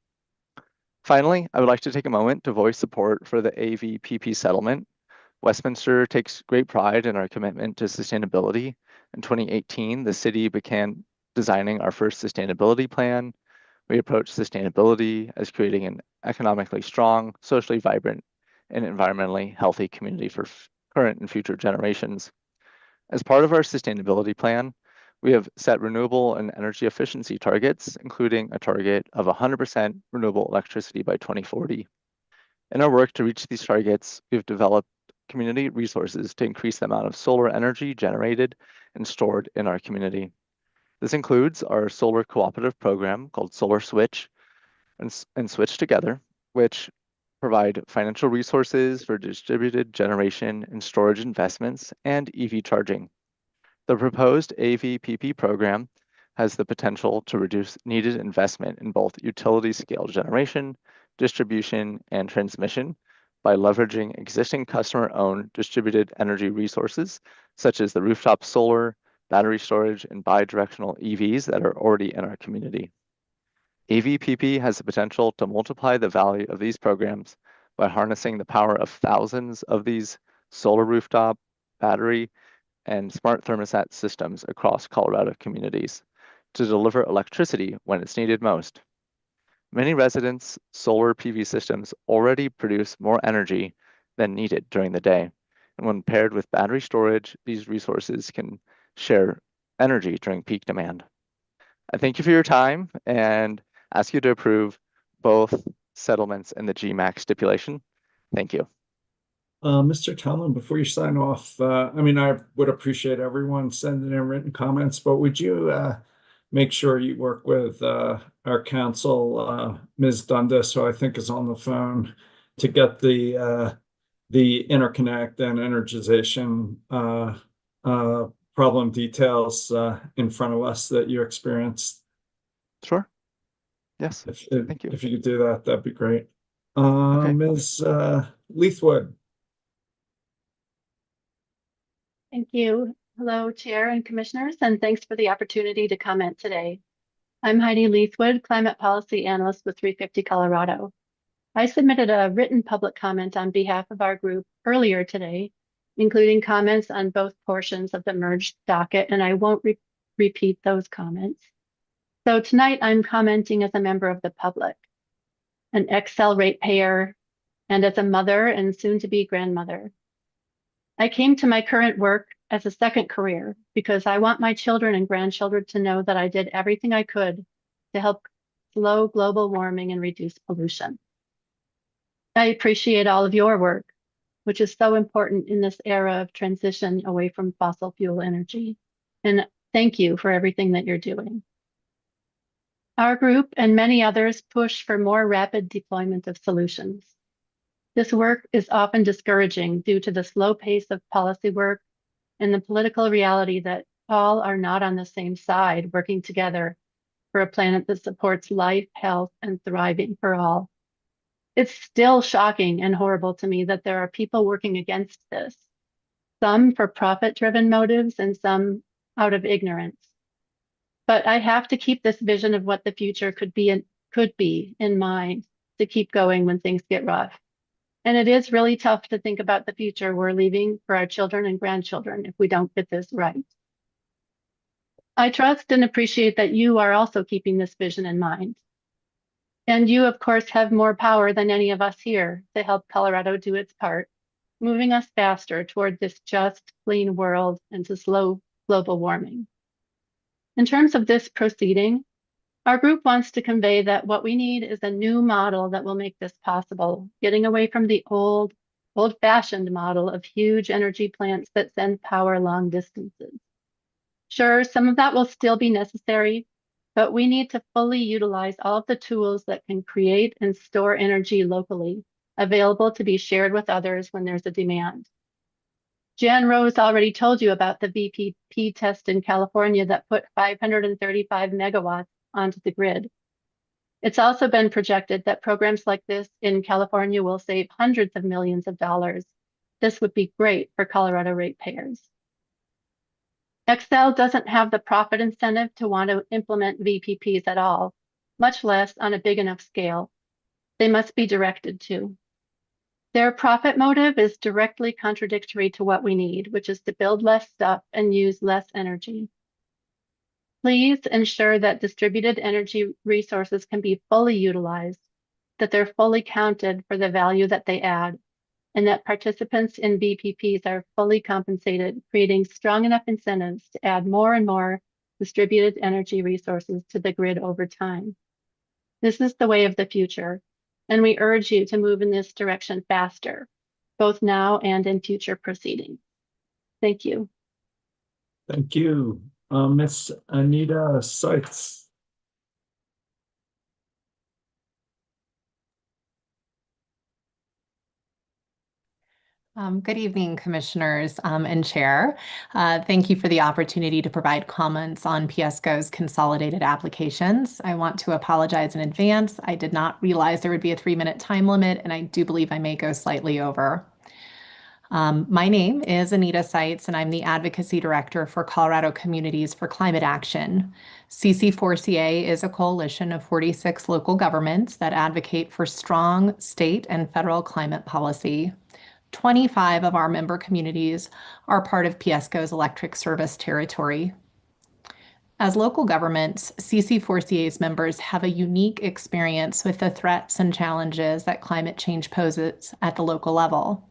Finally, I would like to take a moment to voice support for the AVPP settlement. Westminster takes great pride in our commitment to sustainability. In 2018, the city began designing our first sustainability plan. We approach sustainability as creating an economically strong, socially vibrant, and environmentally healthy community for current and future generations. As part of our sustainability plan, we have set renewable and energy efficiency targets, including a target of 100% renewable electricity by 2040. In our work to reach these targets, we've developed community resources to increase the amount of solar energy generated and stored in our community. This includes our solar cooperative program called Solar Switch and Switch Together, which provide financial resources for distributed generation and storage investments and EV charging. The proposed AVPP program has the potential to reduce needed investment in both utility scale generation, distribution, and transmission by leveraging existing customer-owned distributed energy resources, such as the rooftop solar, battery storage, and bidirectional EVs that are already in our community. AVPP has the potential to multiply the value of these programs by harnessing the power of thousands of these solar rooftop, battery, and smart thermostat systems across Colorado communities to deliver electricity when it's needed most. Many residents' solar PV systems already produce more energy than needed during the day. And when paired with battery storage, these resources can share energy during peak demand. I thank you for your time and ask you to approve both settlements and the GMAC stipulation. Thank you. Mr. Tomlin, before you sign off, I would appreciate everyone sending in written comments, but would you make sure you work with our counsel, Ms. Dundas, who I think is on the phone, to get the interconnect and energization problem details in front of us that you experienced? Sure. Yes. Thank you. If you could do that, that'd be great. Okay. Ms. Leithwood. Thank you. Hello, Chair and Commissioners, and thanks for the opportunity to comment today. I'm Heidi Leithwood, Climate Policy Analyst with 350 Colorado. I submitted a written public comment on behalf of our group earlier today, including comments on both portions of the merged docket, and I won't repeat those comments. So tonight I'm commenting as a member of the public, an Excel ratepayer, and as a mother and soon-to-be grandmother. I came to my current work as a second career because I want my children and grandchildren to know that I did everything I could to help slow global warming and reduce pollution. I appreciate all of your work, which is so important in this era of transition away from fossil fuel energy. And thank you for everything that you're doing. Our group and many others push for more rapid deployment of solutions. This work is often discouraging due to the slow pace of policy work and the political reality that all are not on the same side working together for a planet that supports life, health, and thriving for all. It's still shocking and horrible to me that there are people working against this, some for profit-driven motives and some out of ignorance. But I have to keep this vision of what the future could be in mind to keep going when things get rough. And it is really tough to think about the future we're leaving for our children and grandchildren if we don't get this right. I trust and appreciate that you are also keeping this vision in mind. And you, of course, have more power than any of us here to help Colorado do its part, moving us faster toward this just, clean world and to slow global warming. In terms of this proceeding, our group wants to convey that what we need is a new model that will make this possible, getting away from the old-fashioned model of huge energy plants that send power long distances. Sure, some of that will still be necessary, but we need to fully utilize all of the tools that can create and store energy locally, available to be shared with others when there's a demand. Jan Rose already told you about the VPP test in California that put 535 megawatts onto the grid. It's also been projected that programs like this in California will save hundreds of millions of dollars. This would be great for Colorado ratepayers. Xcel doesn't have the profit incentive to want to implement VPPs at all, much less on a big enough scale. They must be directed to. Their profit motive is directly contradictory to what we need, which is to build less stuff and use less energy. Please ensure that distributed energy resources can be fully utilized, that they're fully counted for the value that they add, and that participants in VPPs are fully compensated, creating strong enough incentives to add more and more distributed energy resources to the grid over time. This is the way of the future, and we urge you to move in this direction faster, both now and in future proceedings. Thank you. Thank you. Ms. Anita Seitz. Good evening, Commissioners and Chair. Thank you for the opportunity to provide comments on PSCo's consolidated applications. I want to apologize in advance. I did not realize there would be a 3-minute time limit, and I do believe I may go slightly over. My name is Anita Seitz, and I'm the Advocacy Director for Colorado Communities for Climate Action. CC4CA is a coalition of 46 local governments that advocate for strong state and federal climate policy. 25 of our member communities are part of PSCo's electric service territory. As local governments, CC4CA's members have a unique experience with the threats and challenges that climate change poses at the local level.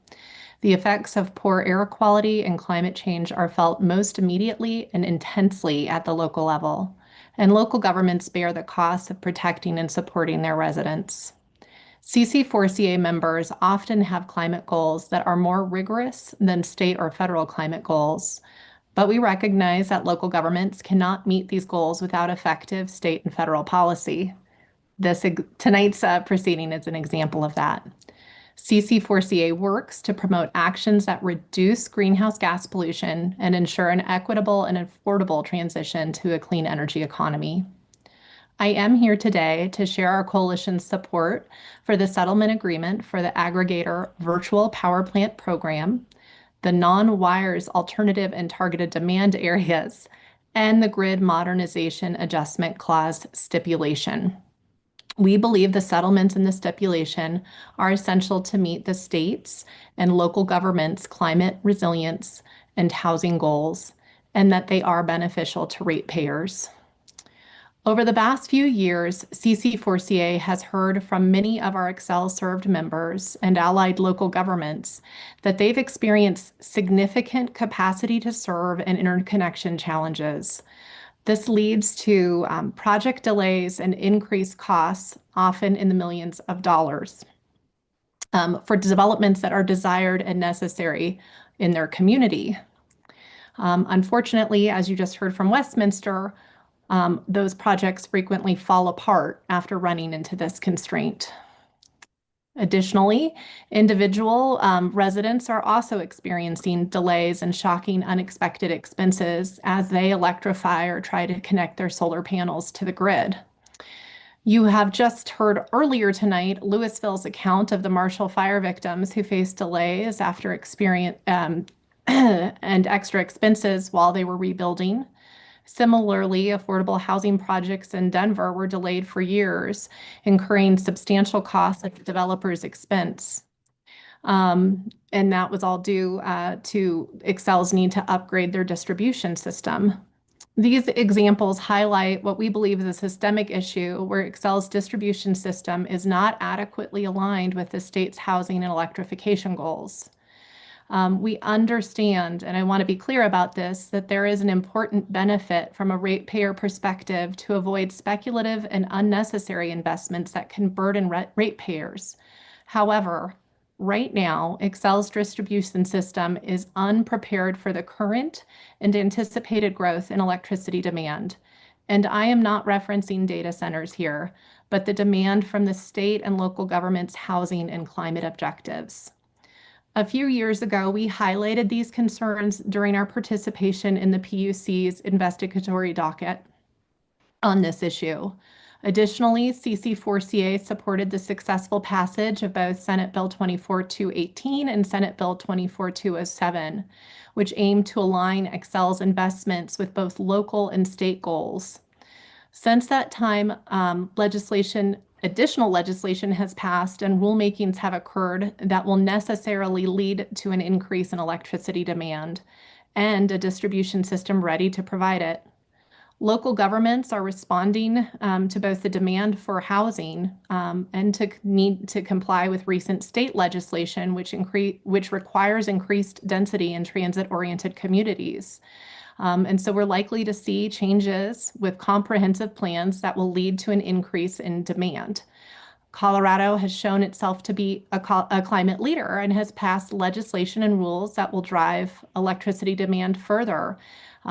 The effects of poor air quality and climate change are felt most immediately and intensely at the local level, and local governments bear the cost of protecting and supporting their residents. CC4CA members often have climate goals that are more rigorous than state or federal climate goals, but we recognize that local governments cannot meet these goals without effective state and federal policy. Tonight's proceeding is an example of that. CC4CA works to promote actions that reduce greenhouse gas pollution and ensure an equitable and affordable transition to a clean energy economy. I am here today to share our coalition's support for the settlement agreement for the aggregator virtual power plant program, the non-wires alternative and targeted demand areas, and the grid modernization adjustment clause stipulation. We believe the settlements in the stipulation are essential to meet the state's and local governments' climate resilience and housing goals, and that they are beneficial to ratepayers. Over the past few years, CC4CA has heard from many of our Xcel-served members and allied local governments that they've experienced significant capacity to serve and interconnection challenges. This leads to project delays and increased costs, often in the millions of dollars, for developments that are desired and necessary in their community. Unfortunately, as you just heard from Westminster, those projects frequently fall apart after running into this constraint. Additionally, individual residents are also experiencing delays and shocking unexpected expenses as they electrify or try to connect their solar panels to the grid. You have just heard earlier tonight Louisville's account of the Marshall fire victims who faced delays after and extra expenses while they were rebuilding. Similarly, affordable housing projects in Denver were delayed for years, incurring substantial costs at the developer's expense. And that was all due to Xcel's need to upgrade their distribution system. These examples highlight what we believe is a systemic issue where Xcel's distribution system is not adequately aligned with the state's housing and electrification goals. We understand, and I want to be clear about this, that there is an important benefit from a ratepayer perspective to avoid speculative and unnecessary investments that can burden ratepayers. However, right now, Xcel's distribution system is unprepared for the current and anticipated growth in electricity demand. And I am not referencing data centers here, but the demand from the state and local government's housing and climate objectives. A few years ago, we highlighted these concerns during our participation in the PUC's investigatory docket on this issue. Additionally, CC4CA supported the successful passage of both Senate Bill 24A-0218 and Senate Bill 24A-0207, which aimed to align Xcel's investments with both local and state goals. Since that time, additional legislation has passed and rulemakings have occurred that will necessarily lead to an increase in electricity demand and a distribution system ready to provide it. Local governments are responding to both the demand for housing and to need to comply with recent state legislation, which requires increased density in transit-oriented communities. And so we're likely to see changes with comprehensive plans that will lead to an increase in demand. Colorado has shown itself to be a climate leader and has passed legislation and rules that will drive electricity demand further.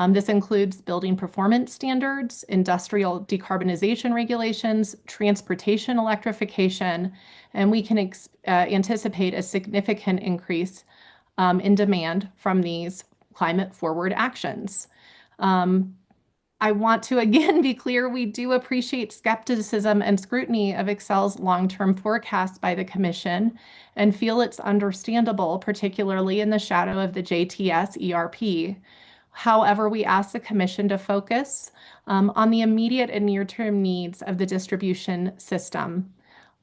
This includes building performance standards, industrial decarbonization regulations, transportation electrification, and we can anticipate a significant increase in demand from these climate forward actions. I want to again be clear, we do appreciate skepticism and scrutiny of Xcel's long-term forecast by the Commission and feel it's understandable, particularly in the shadow of the JTS ERP. However, we ask the Commission to focus on the immediate and near-term needs of the distribution system.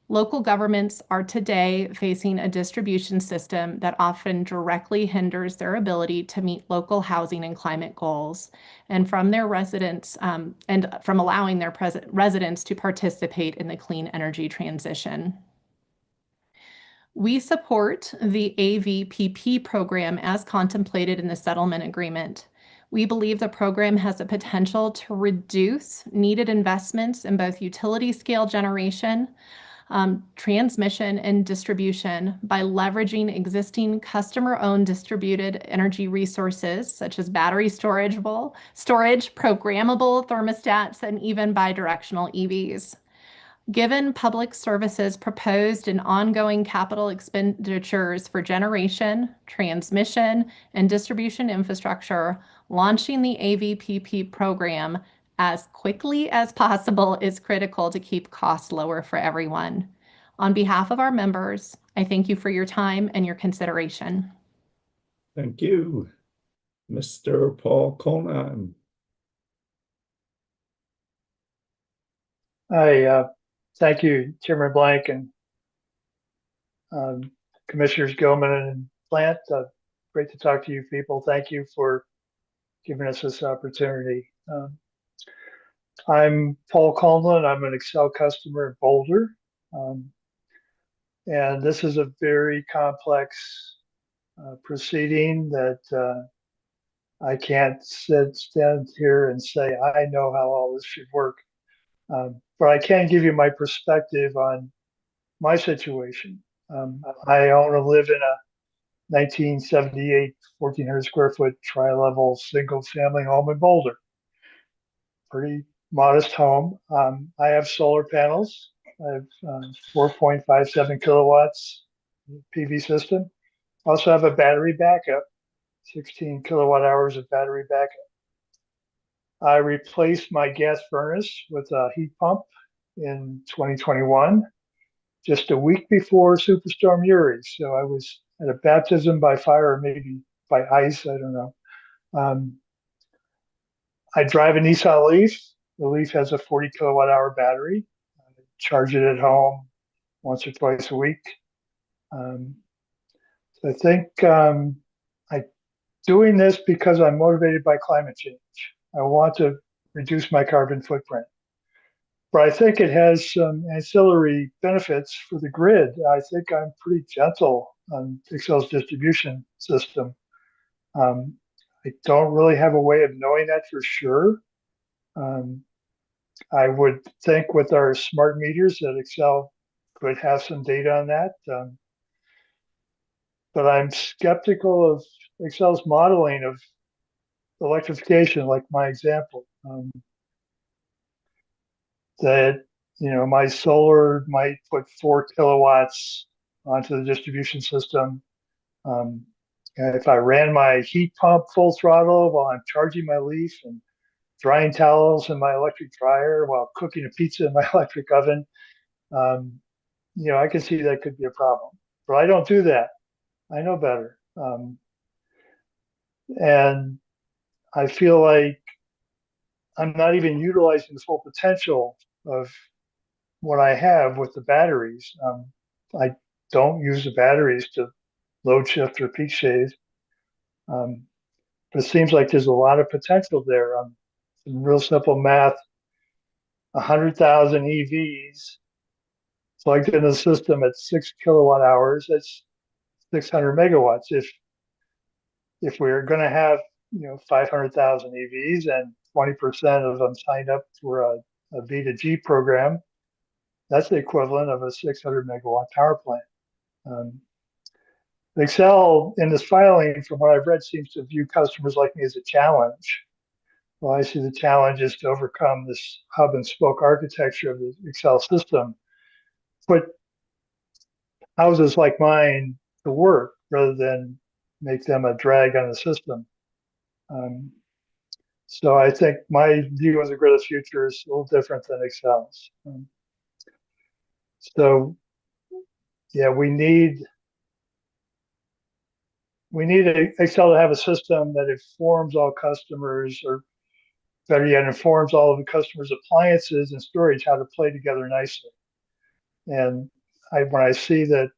Local governments are today facing a distribution system that often directly hinders their ability to meet local housing and climate goals, and from their residents and from allowing their residents to participate in the clean energy transition. We support the AVPP program as contemplated in the settlement agreement. We believe the program has the potential to reduce needed investments in both utility scale generation, transmission and distribution by leveraging existing customer-owned distributed energy resources such as battery storage, programmable thermostats, and even bidirectional EVs. Given Public Service's proposed and ongoing capital expenditures for generation, transmission, and distribution infrastructure, launching the AVPP program as quickly as possible is critical to keep costs lower for everyone. On behalf of our members, I thank you for your time and your consideration. Thank you. Mr. Paul Coleman. Thank you, Chairman Blank and Commissioners Gilman and Plant. Great to talk to you people. Thank you for giving us this opportunity. I'm Paul Coleman. I'm an Xcel customer in Boulder. And this is a very complex proceeding that I can't stand here and say, I know how all this should work. But I can give you my perspective on my situation. I own and live in a 1978 1,400 square foot tri-level single family home in Boulder. Pretty modest home. I have solar panels. I have 4.57 kilowatts PV system. Also have a battery backup, 16 kilowatt hours of battery backup. I replaced my gas furnace with a heat pump in 2021, just a week before Superstorm Uri. So I was at a baptism by fire, or maybe by ice, I don't know. I drive a Nissan Leaf. The Leaf has a 40 kilowatt hour battery. I charge it at home once or twice a week. I think I'm doing this because I'm motivated by climate change. I want to reduce my carbon footprint. But I think it has some ancillary benefits for the grid. I think I'm pretty gentle on Excel's distribution system. I don't really have a way of knowing that for sure. I would think with our smart meters that Excel could have some data on that. But I'm skeptical of Excel's modeling of electrification, like my example. That my solar might put 4 kilowatts onto the distribution system. And if I ran my heat pump full throttle while I'm charging my leaf and drying towels in my electric dryer while cooking a pizza in my electric oven, I can see that could be a problem. But I don't do that. I know better. And I feel like I'm not even utilizing the full potential of what I have with the batteries. I don't use the batteries to load shift or peak shade. But it seems like there's a lot of potential there. Some real simple math, 100,000 EVs plugged into the system at 6 kilowatt hours, that's 600 megawatts. If we're going to have 500,000 EVs and 20% of them signed up for a B2G program, that's the equivalent of a 600 megawatt power plant. Excel in this filing, from what I've read, seems to view customers like me as a challenge. Well, I see the challenge is to overcome this hub and spoke architecture of the Excel system, put houses like mine to work rather than make them a drag on the system. So I think my view of the grid of the future is a little different than Excel's. So yeah, we need Excel to have a system that informs all customers, or better yet, informs all of the customers' appliances and storage how to play together nicely. And when I see that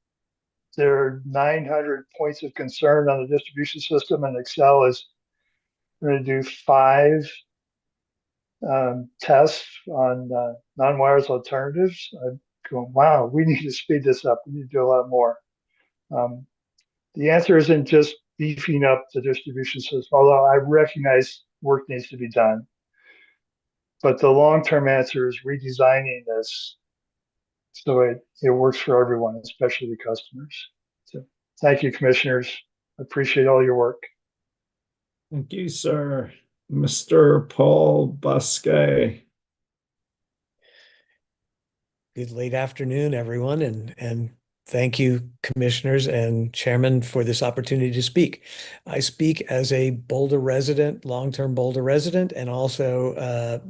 there are 900 points of concern on the distribution system, and Excel is going to do 5 tests on non-wireless alternatives, I'm going, wow, we need to speed this up. We need to do a lot more. The answer isn't just beefing up the distribution system, although I recognize work needs to be done. But the long-term answer is redesigning this so it works for everyone, especially the customers. So thank you, commissioners. I appreciate all your work. Thank you, sir. Mr. Paul Busquet. Good late afternoon, everyone, and thank you, commissioners and chairman, for this opportunity to speak. I speak as a Boulder resident, long-term Boulder resident, and also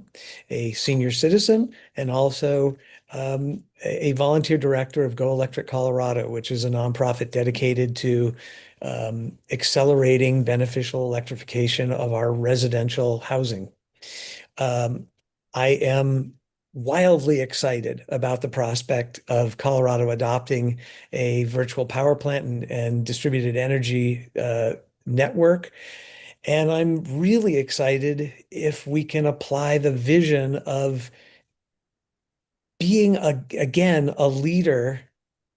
a senior citizen, and also a volunteer director of Go Electric Colorado, which is a nonprofit dedicated to accelerating beneficial electrification of our residential housing. I am wildly excited about the prospect of Colorado adopting a virtual power plant and distributed energy network. And I'm really excited if we can apply the vision of being, again, a leader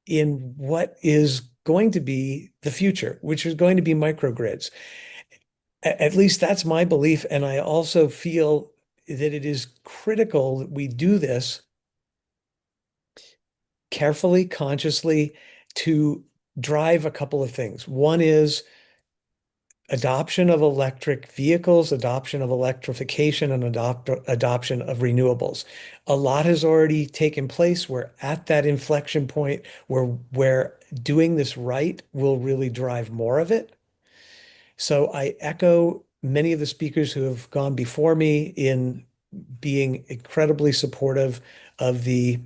in what is going to be the future, which is going to be microgrids. At least that's my belief. And I also feel that it is critical that we do this carefully, consciously, to drive a couple of things. One is adoption of electric vehicles, adoption of electrification, and adoption of renewables. A lot has already taken place. We're at that inflection point where doing this right will really drive more of it. So I echo many of the speakers who have gone before me in being incredibly supportive of the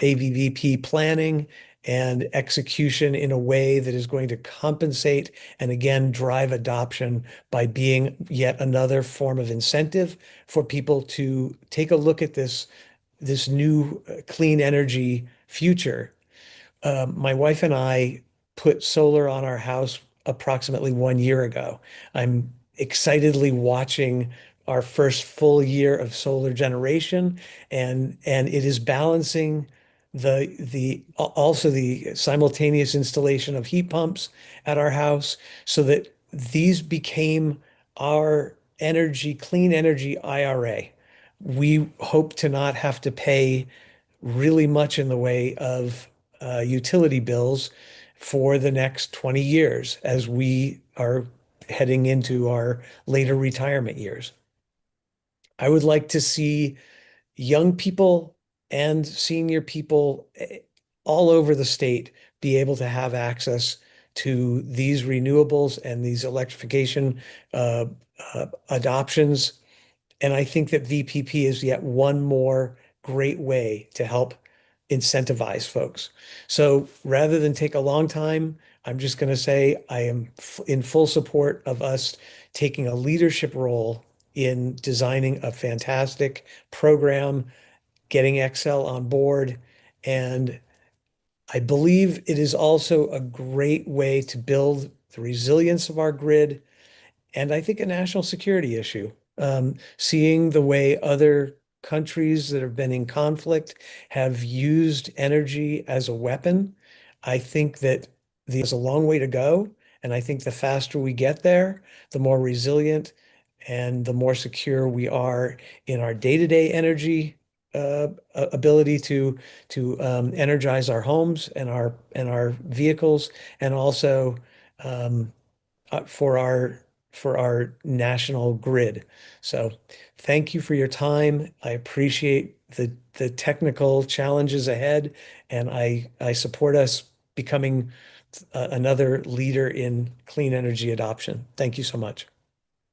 AVVP planning and execution in a way that is going to compensate and again drive adoption by being yet another form of incentive for people to take a look at this new clean energy future. My wife and I put solar on our house approximately 1 year ago. I'm excitedly watching our first full year of solar generation, and it is balancing also the simultaneous installation of heat pumps at our house, so that these became our clean energy IRA. We hope to not have to pay really much in the way of utility bills for the next 20 years as we are heading into our later retirement years. I would like to see young people and senior people all over the state be able to have access to these renewables and these electrification adoptions. And I think that VPP is yet one more great way to help incentivize folks. So rather than take a long time, I'm just going to say I am in full support of us taking a leadership role in designing a fantastic program, getting Xcel on board. And I believe it is also a great way to build the resilience of our grid, and I think a national security issue. Seeing the way other countries that have been in conflict have used energy as a weapon, I think that there's a long way to go. And I think the faster we get there, the more resilient and the more secure we are in our day-to-day energy ability to energize our homes and our vehicles, and also for our national grid. So thank you for your time. I appreciate the technical challenges ahead, and I support us becoming another leader in clean energy adoption. Thank you so much.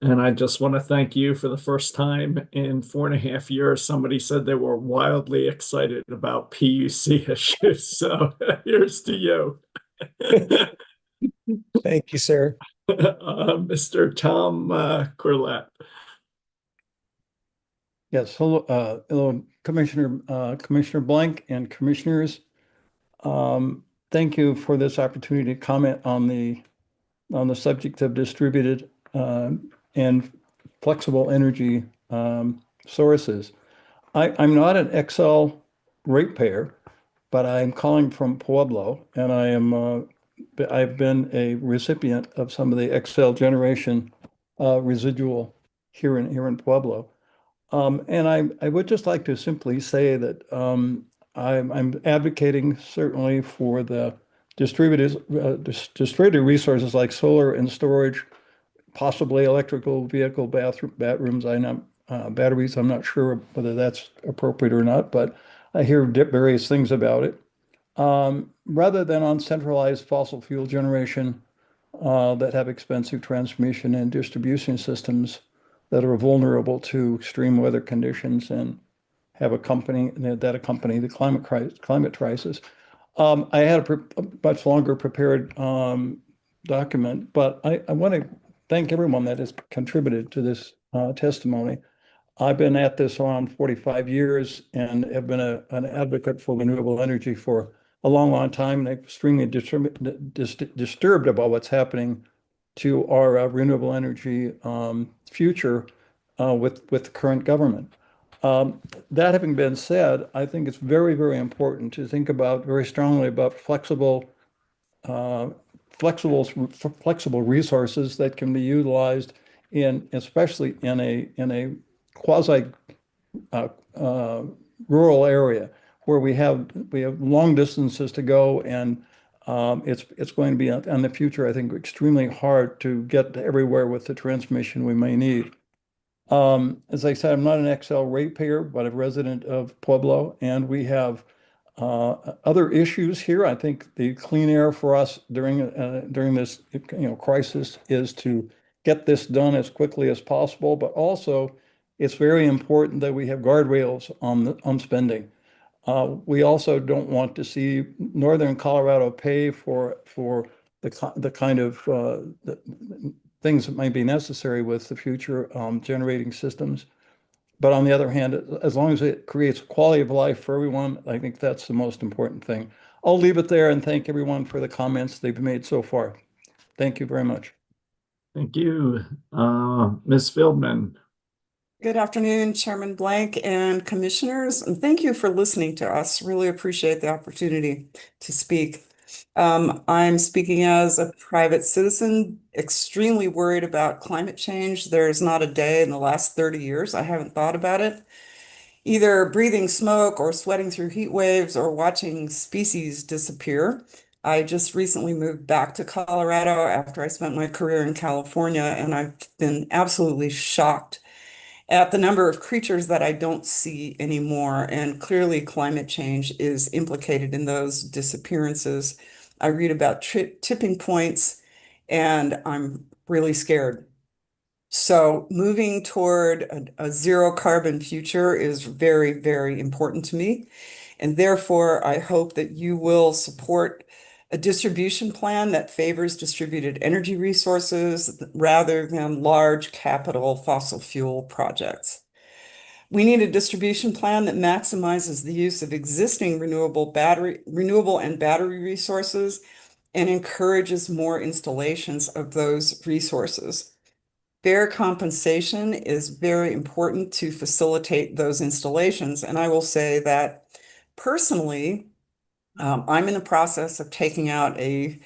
And I just want to thank you. For the first time in 4.5 years, somebody said they were wildly excited about PUC issues. So here's to you. Thank you, sir. Mr. Tom Corlett. Yes, hello, Commissioner Blank and commissioners. Thank you for this opportunity to comment on the subject of distributed and flexible energy sources. I'm not an Xcel ratepayer, but I'm calling from Pueblo, and I've been a recipient of some of the Xcel generation residual here in Pueblo. And I would just like to simply say that I'm advocating certainly for the distributed resources like solar and storage, possibly electrical vehicle batteries. I'm not sure whether that's appropriate or not, but I hear various things about it. Rather than on centralized fossil fuel generation that have expensive transmission and distribution systems that are vulnerable to extreme weather conditions and have accompany the climate crisis. I had a much longer prepared document, but I want to thank everyone that has contributed to this testimony. I've been at this around 45 years and have been an advocate for renewable energy for a long time, and I'm extremely disturbed about what's happening to our renewable energy future with the current government. That having been said, I think it's very, very important to think very strongly about flexible resources that can be utilized especially in a quasi rural area where we have long distances to go, and it's going to be in the future, I think, extremely hard to get everywhere with the transmission we may need. As I said, I'm not an Xcel ratepayer, but a resident of Pueblo, and we have other issues here. I think the clean air for us during this crisis is to get this done as quickly as possible, but also it's very important that we have guardrails on spending. We also don't want to see Northern Colorado pay for the kind of things that might be necessary with the future generating systems. But on the other hand, as long as it creates quality of life for everyone, I think that's the most important thing. I'll leave it there and thank everyone for the comments they've made so far. Thank you very much. Thank you. Ms. Fieldman. Good afternoon, Chairman Blank and commissioners, and thank you for listening to us. Really appreciate the opportunity to speak. I'm speaking as a private citizen, extremely worried about climate change. There's not a day in the last 30 years I haven't thought about it. Either breathing smoke or sweating through heat waves or watching species disappear. I just recently moved back to Colorado after I spent my career in California, and I've been absolutely shocked at the number of creatures that I don't see anymore. And clearly climate change is implicated in those disappearances. I read about tipping points and I'm really scared. So moving toward a zero carbon future is very, very important to me. And therefore, I hope that you will support a distribution plan that favors distributed energy resources rather than large capital fossil fuel projects. We need a distribution plan that maximizes the use of existing renewable and battery resources and encourages more installations of those resources. Fair compensation is very important to facilitate those installations. And I will say that personally, I'm in the process of taking out a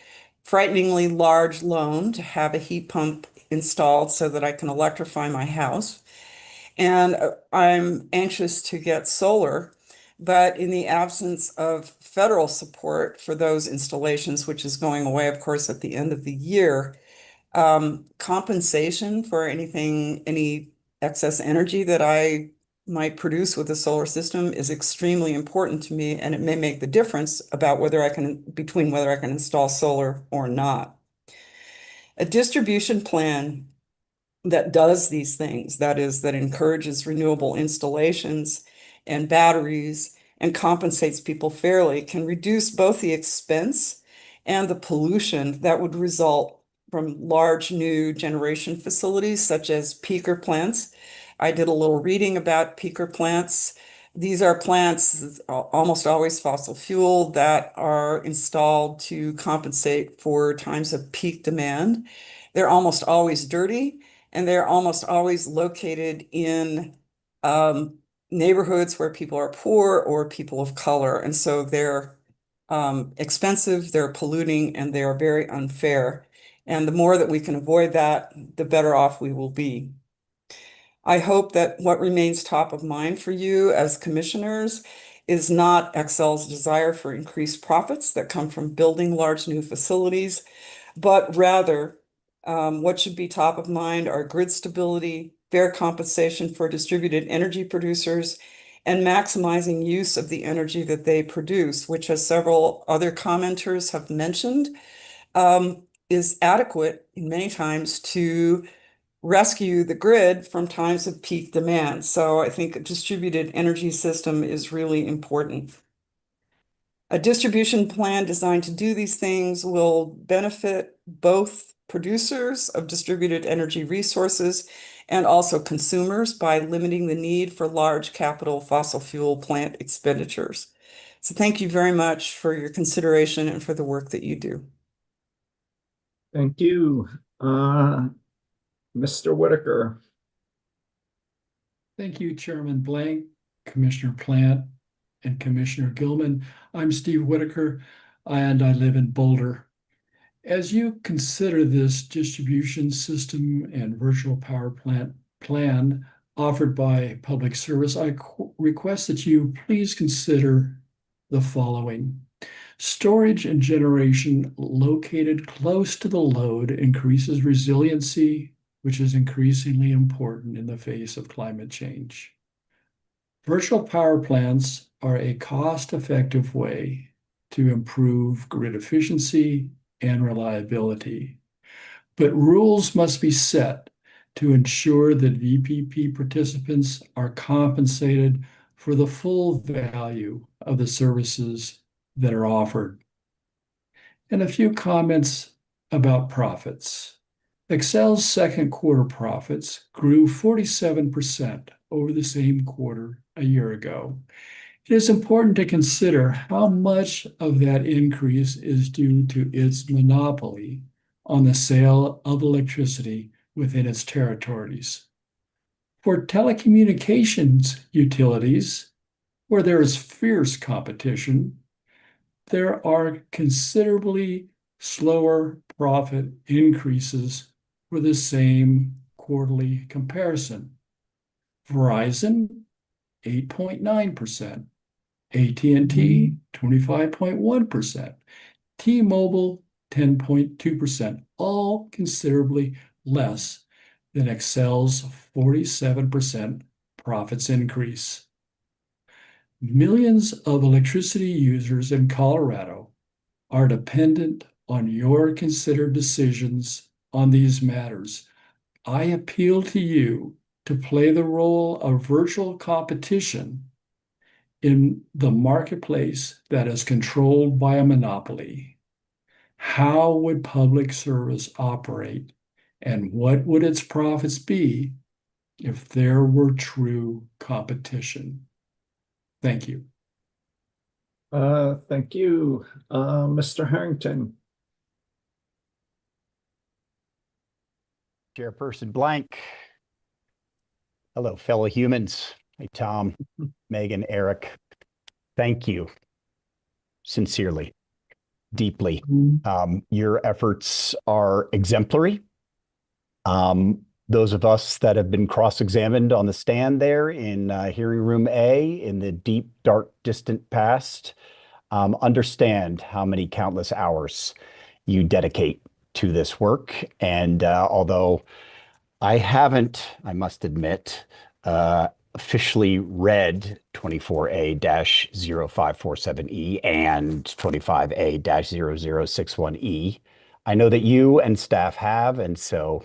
frighteningly large loan to have a heat pump installed so that I can electrify my house. And I'm anxious to get solar, but in the absence of federal support for those installations, which is going away, of course, at the end of the year, compensation for any excess energy that I might produce with a solar system is extremely important to me, and it may make the difference about between whether I can install solar or not. A distribution plan that does these things, that is, that encourages renewable installations and batteries and compensates people fairly, can reduce both the expense and the pollution that would result from large new generation facilities such as peaker plants. I did a little reading about peaker plants. These are plants, almost always fossil fuel, that are installed to compensate for times of peak demand. They're almost always dirty, and they're almost always located in neighborhoods where people are poor or people of color. And so they're expensive, they're polluting, and they are very unfair. And the more that we can avoid that, the better off we will be. I hope that what remains top of mind for you as commissioners is not Xcel's desire for increased profits that come from building large new facilities, but rather what should be top of mind are grid stability, fair compensation for distributed energy producers, and maximizing use of the energy that they produce, which, as several other commenters have mentioned, is adequate many times to rescue the grid from times of peak demand. So I think a distributed energy system is really important. A distribution plan designed to do these things will benefit both producers of distributed energy resources and also consumers by limiting the need for large capital fossil fuel plant expenditures. So thank you very much for your consideration and for the work that you do. Thank you. Mr. Whitaker. Thank you, Chairman Blank, Commissioner Plant, and Commissioner Gilman. I'm Steve Whitaker, and I live in Boulder. As you consider this distribution system and virtual power plant plan offered by Public Service, I request that you please consider the following. Storage and generation located close to the load increases resiliency, which is increasingly important in the face of climate change. Virtual power plants are a cost-effective way to improve grid efficiency and reliability, but rules must be set to ensure that VPP participants are compensated for the full value of the services that are offered. And a few comments about profits. Xcel's second quarter profits grew 47% over the same quarter a year ago, It is important to consider how much of that increase is due to its monopoly on the sale of electricity within its territories. For telecommunications utilities, where there is fierce competition, there are considerably slower profit increases for the same quarterly comparison. Verizon, 8.9%, AT&T, 25.1%, T-Mobile, 10.2%, all considerably less than Xcel's 47% profits increase. Millions of electricity users in Colorado are dependent on your considered decisions on these matters. I appeal to you to play the role of virtual competition in the marketplace that is controlled by a monopoly. How would public service operate, and what would its profits be if there were true competition? Thank you. Thank you. Mr. Harrington. Chairperson Blank. Hello, fellow humans. Hey, Tom, Megan, Eric. Thank you sincerely, deeply. Your efforts are exemplary. Those of us that have been cross-examined on the stand there in hearing room A in the deep, dark, distant past understand how many countless hours you dedicate to this work. And although I haven't, I must admit, officially read 24A-0547E and 25A-0061E, I know that you and staff have, and so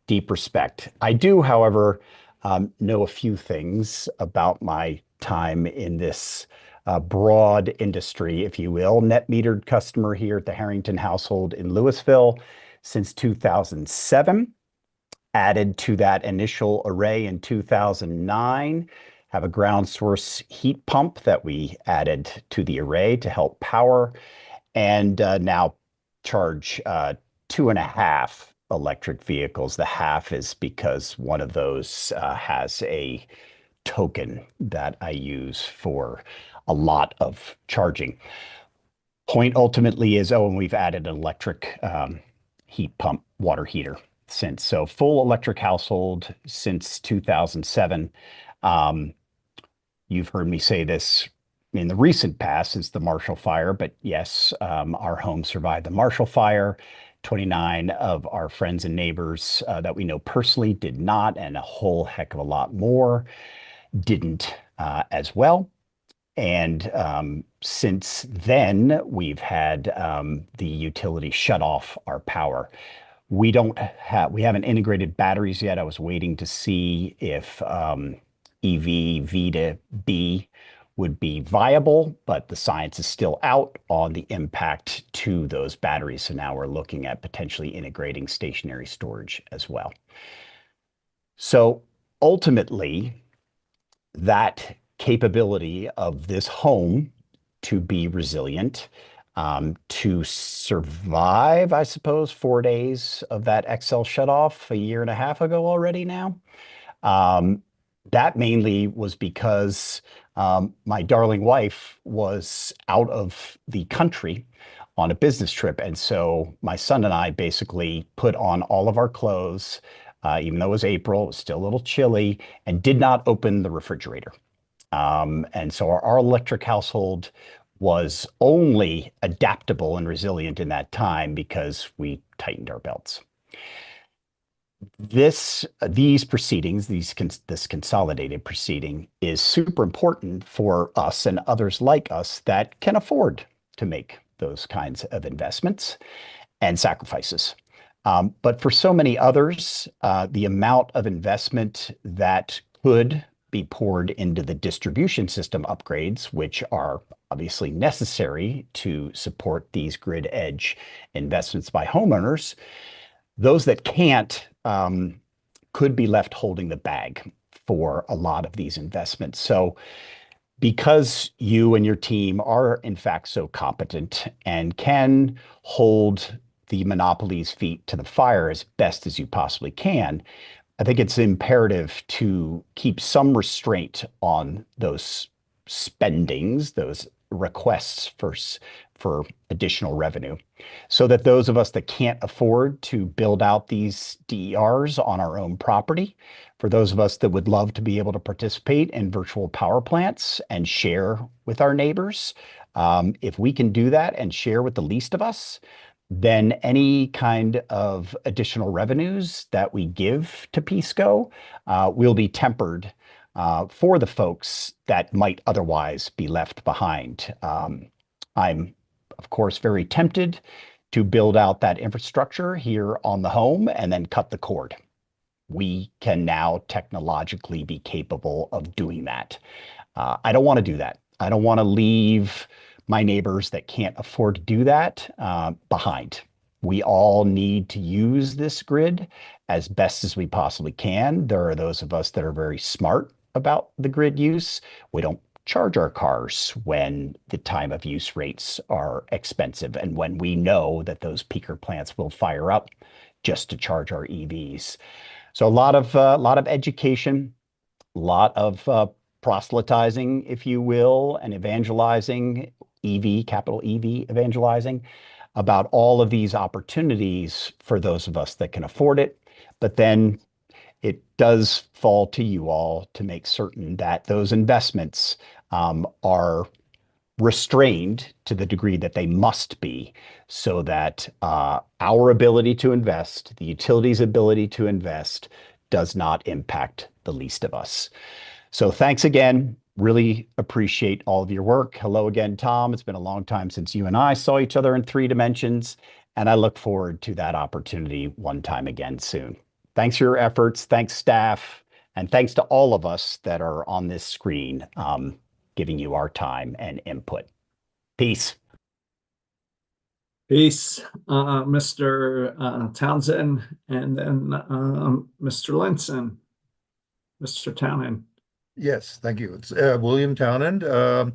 deep respect. I do, however, know a few things about my time in this broad industry, if you will. Net metered customer here at the Harrington household in Louisville since 2007. Added to that initial array in 2009. Have a ground source heat pump that we added to the array to help power, and now charge 2.5 electric vehicles. The half is because one of those has a token that I use for a lot of charging. Point ultimately is, and we've added an electric heat pump water heater since. So full electric household since 2007. You've heard me say this in the recent past since the Marshall Fire, but yes, our home survived the Marshall Fire. 29 of our friends and neighbors that we know personally did not, and a whole heck of a lot more didn't as well. And since then, we've had the utility shut off our power. We haven't integrated batteries yet. I was waiting to see if EV V to B would be viable, but the science is still out on the impact to those batteries. So now we're looking at potentially integrating stationary storage as well. So ultimately, that capability of this home to be resilient, to survive, I suppose, 4 days of that Xcel shutoff a year and a half ago already now. That mainly was because my darling wife was out of the country on a business trip. And so my son and I basically put on all of our clothes, even though it was April, it was still a little chilly, and did not open the refrigerator. And so our electric household was only adaptable and resilient in that time because we tightened our belts. These proceedings, this consolidated proceeding is super important for us and others like us that can afford to make those kinds of investments and sacrifices. But for so many others, the amount of investment that could be poured into the distribution system upgrades, which are obviously necessary to support these grid edge investments by homeowners, those that can't could be left holding the bag for a lot of these investments. So Because you and your team are in fact so competent and can hold the monopoly's feet to the fire as best as you possibly can, I think it's imperative to keep some restraint on those spendings, those requests for additional revenue, so that those of us that can't afford to build out these DERs on our own property, for those of us that would love to be able to participate in virtual power plants and share with our neighbors, if we can do that and share with the least of us, then any kind of additional revenues that we give to PSCO will be tempered for the folks that might otherwise be left behind. I'm, of course, very tempted to build out that infrastructure here on the home and then cut the cord. We can now technologically be capable of doing that. I don't want to do that. I don't want to leave my neighbors that can't afford to do that behind. We all need to use this grid as best as we possibly can. There are those of us that are very smart about the grid use. We don't charge our cars when the time of use rates are expensive and when we know that those peaker plants will fire up just to charge our EVs. So a lot of education, a lot of proselytizing, if you will, and evangelizing, capital EV evangelizing about all of these opportunities for those of us that can afford it. But then it does fall to you all to make certain that those investments are restrained to the degree that they must be, so that our ability to invest, the utility's ability to invest, does not impact the least of us. So thanks again. Really appreciate all of your work. Hello again, Tom. It's been a long time since you and I saw each other in 3 dimensions, and I look forward to that opportunity one time again soon. Thanks for your efforts. Thanks, staff. And thanks to all of us that are on this screen, giving you our time and input. Peace. Peace, Mr. Townsend, and then Mr. Linson. Mr. Townend. Yes, thank you. It's William Townend. I'm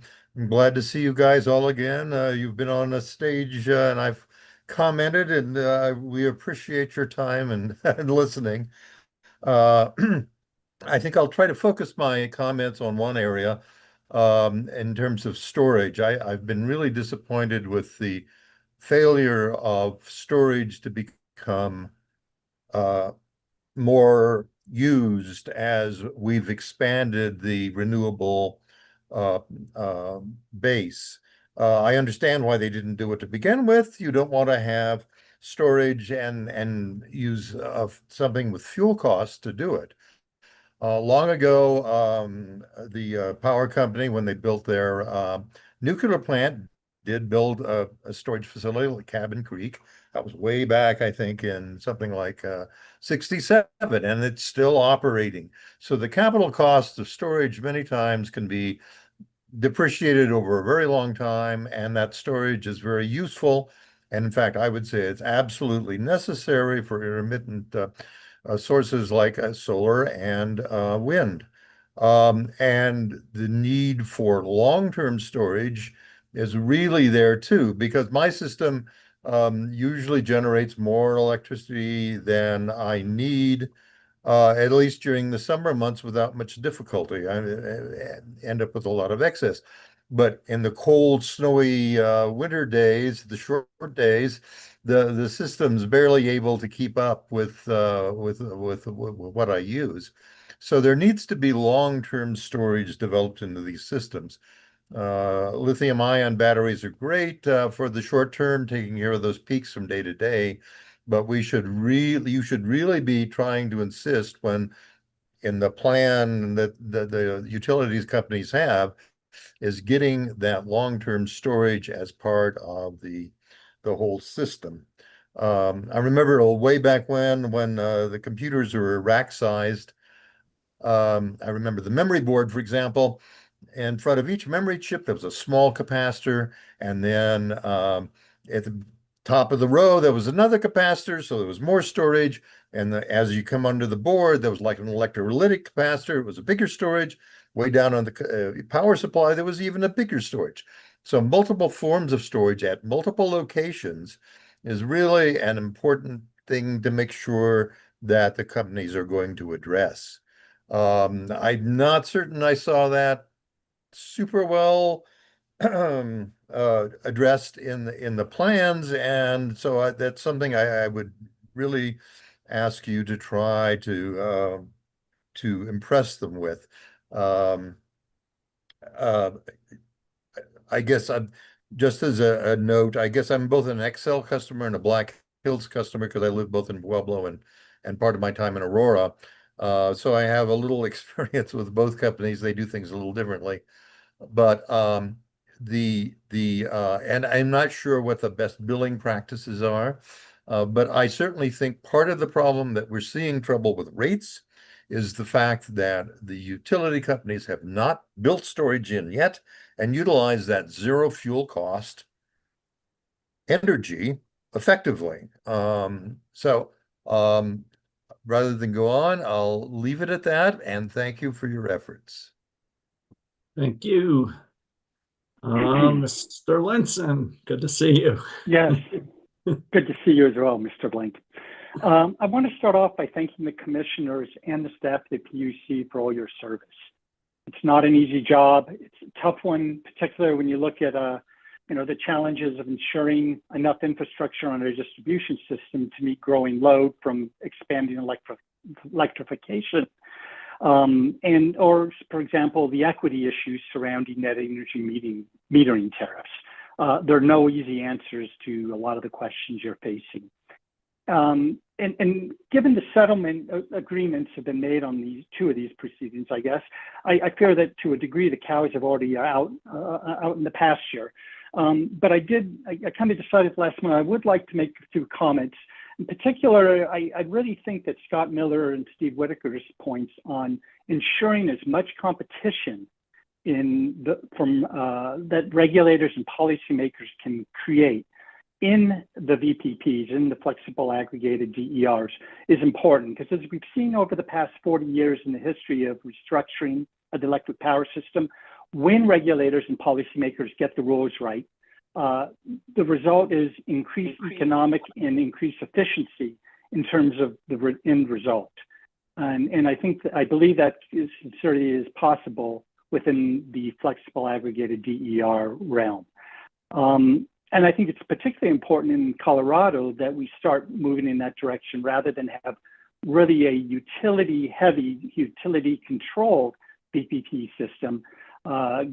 glad to see you guys all again. You've been on a stage and I've commented, and we appreciate your time and, and listening. I think I'll try to focus my comments on one area in terms of storage. I've been really disappointed with the failure of storage to become more used as we've expanded the renewable base. I understand why they didn't do it to begin with. You don't want to have storage and use something with fuel costs to do it. Long ago, the power company, when they built their nuclear plant, did build a storage facility like Cabin Creek. That was way back, I think, in something like 67, and it's still operating. So the capital cost of storage many times can be depreciated over a very long time, and that storage is very useful. And in fact, I would say it's absolutely necessary for intermittent sources like solar and wind. And the need for long-term storage is really there too, because my system usually generates more electricity than I need, at least during the summer months without much difficulty. I end up with a lot of excess. But in the cold, snowy winter days, the short days, the system's barely able to keep up with what I use. So there needs to be long-term storage developed into these systems. Lithium-ion batteries are great for the short term, taking care of those peaks from day to day. But you should really be trying to insist when in the plan that the utilities companies have is getting that long-term storage as part of the whole system. I remember way back when the computers were rack-sized. I remember the memory board, for example. In front of each memory chip, there was a small capacitor, and then at the top of the row, there was another capacitor, so there was more storage. And as you come under the board, there was like an electrolytic capacitor. It was a bigger storage. Way down on the power supply, there was even a bigger storage. So multiple forms of storage at multiple locations is really an important thing to make sure that the companies are going to address. I'm not certain I saw that super well addressed in the plans, and so that's something I would really ask you to try to impress them with. I guess I'm just as a note, I guess I'm both an Excel customer and a Black Hills customer because I live both in Pueblo and part of my time in Aurora. So I have a little experience with both companies. They do things a little differently. But and I'm not sure what the best billing practices are, but I certainly think part of the problem that we're seeing trouble with rates is the fact that the utility companies have not built storage in yet and utilize that zero fuel cost energy effectively. Rather than go on, I'll leave it at that, and thank you for your efforts. Thank you. Mr. Linson, good to see you. Yes, good to see you as well, Mr. Blank. I want to start off by thanking the commissioners and the staff at the PUC for all your service. It's not an easy job. It's a tough one, particularly when you look at the challenges of ensuring enough infrastructure on a distribution system to meet growing load from expanding electrification. Or, for example, the equity issues surrounding net energy metering tariffs. There are no easy answers to a lot of the questions you're facing. And given the settlement agreements have been made on two of these proceedings, I guess, I fear that to a degree the cows have already out in the pasture. But I kind of decided last month I would like to make a few comments. In particular, I really think that Scott Miller and Steve Whitaker's points on ensuring as much competition that regulators and policymakers can create in the VPPs, in the flexible aggregated DERs, is important, because as we've seen over the past 40 years in the history of restructuring of the electric power system, when regulators and policymakers get the rules right, the result is increased economic and increased efficiency in terms of the end result. And I believe that sincerely is possible within the flexible aggregated DER realm. And I think it's particularly important in Colorado that we start moving in that direction rather than have really a utility-heavy, utility-controlled VPP system,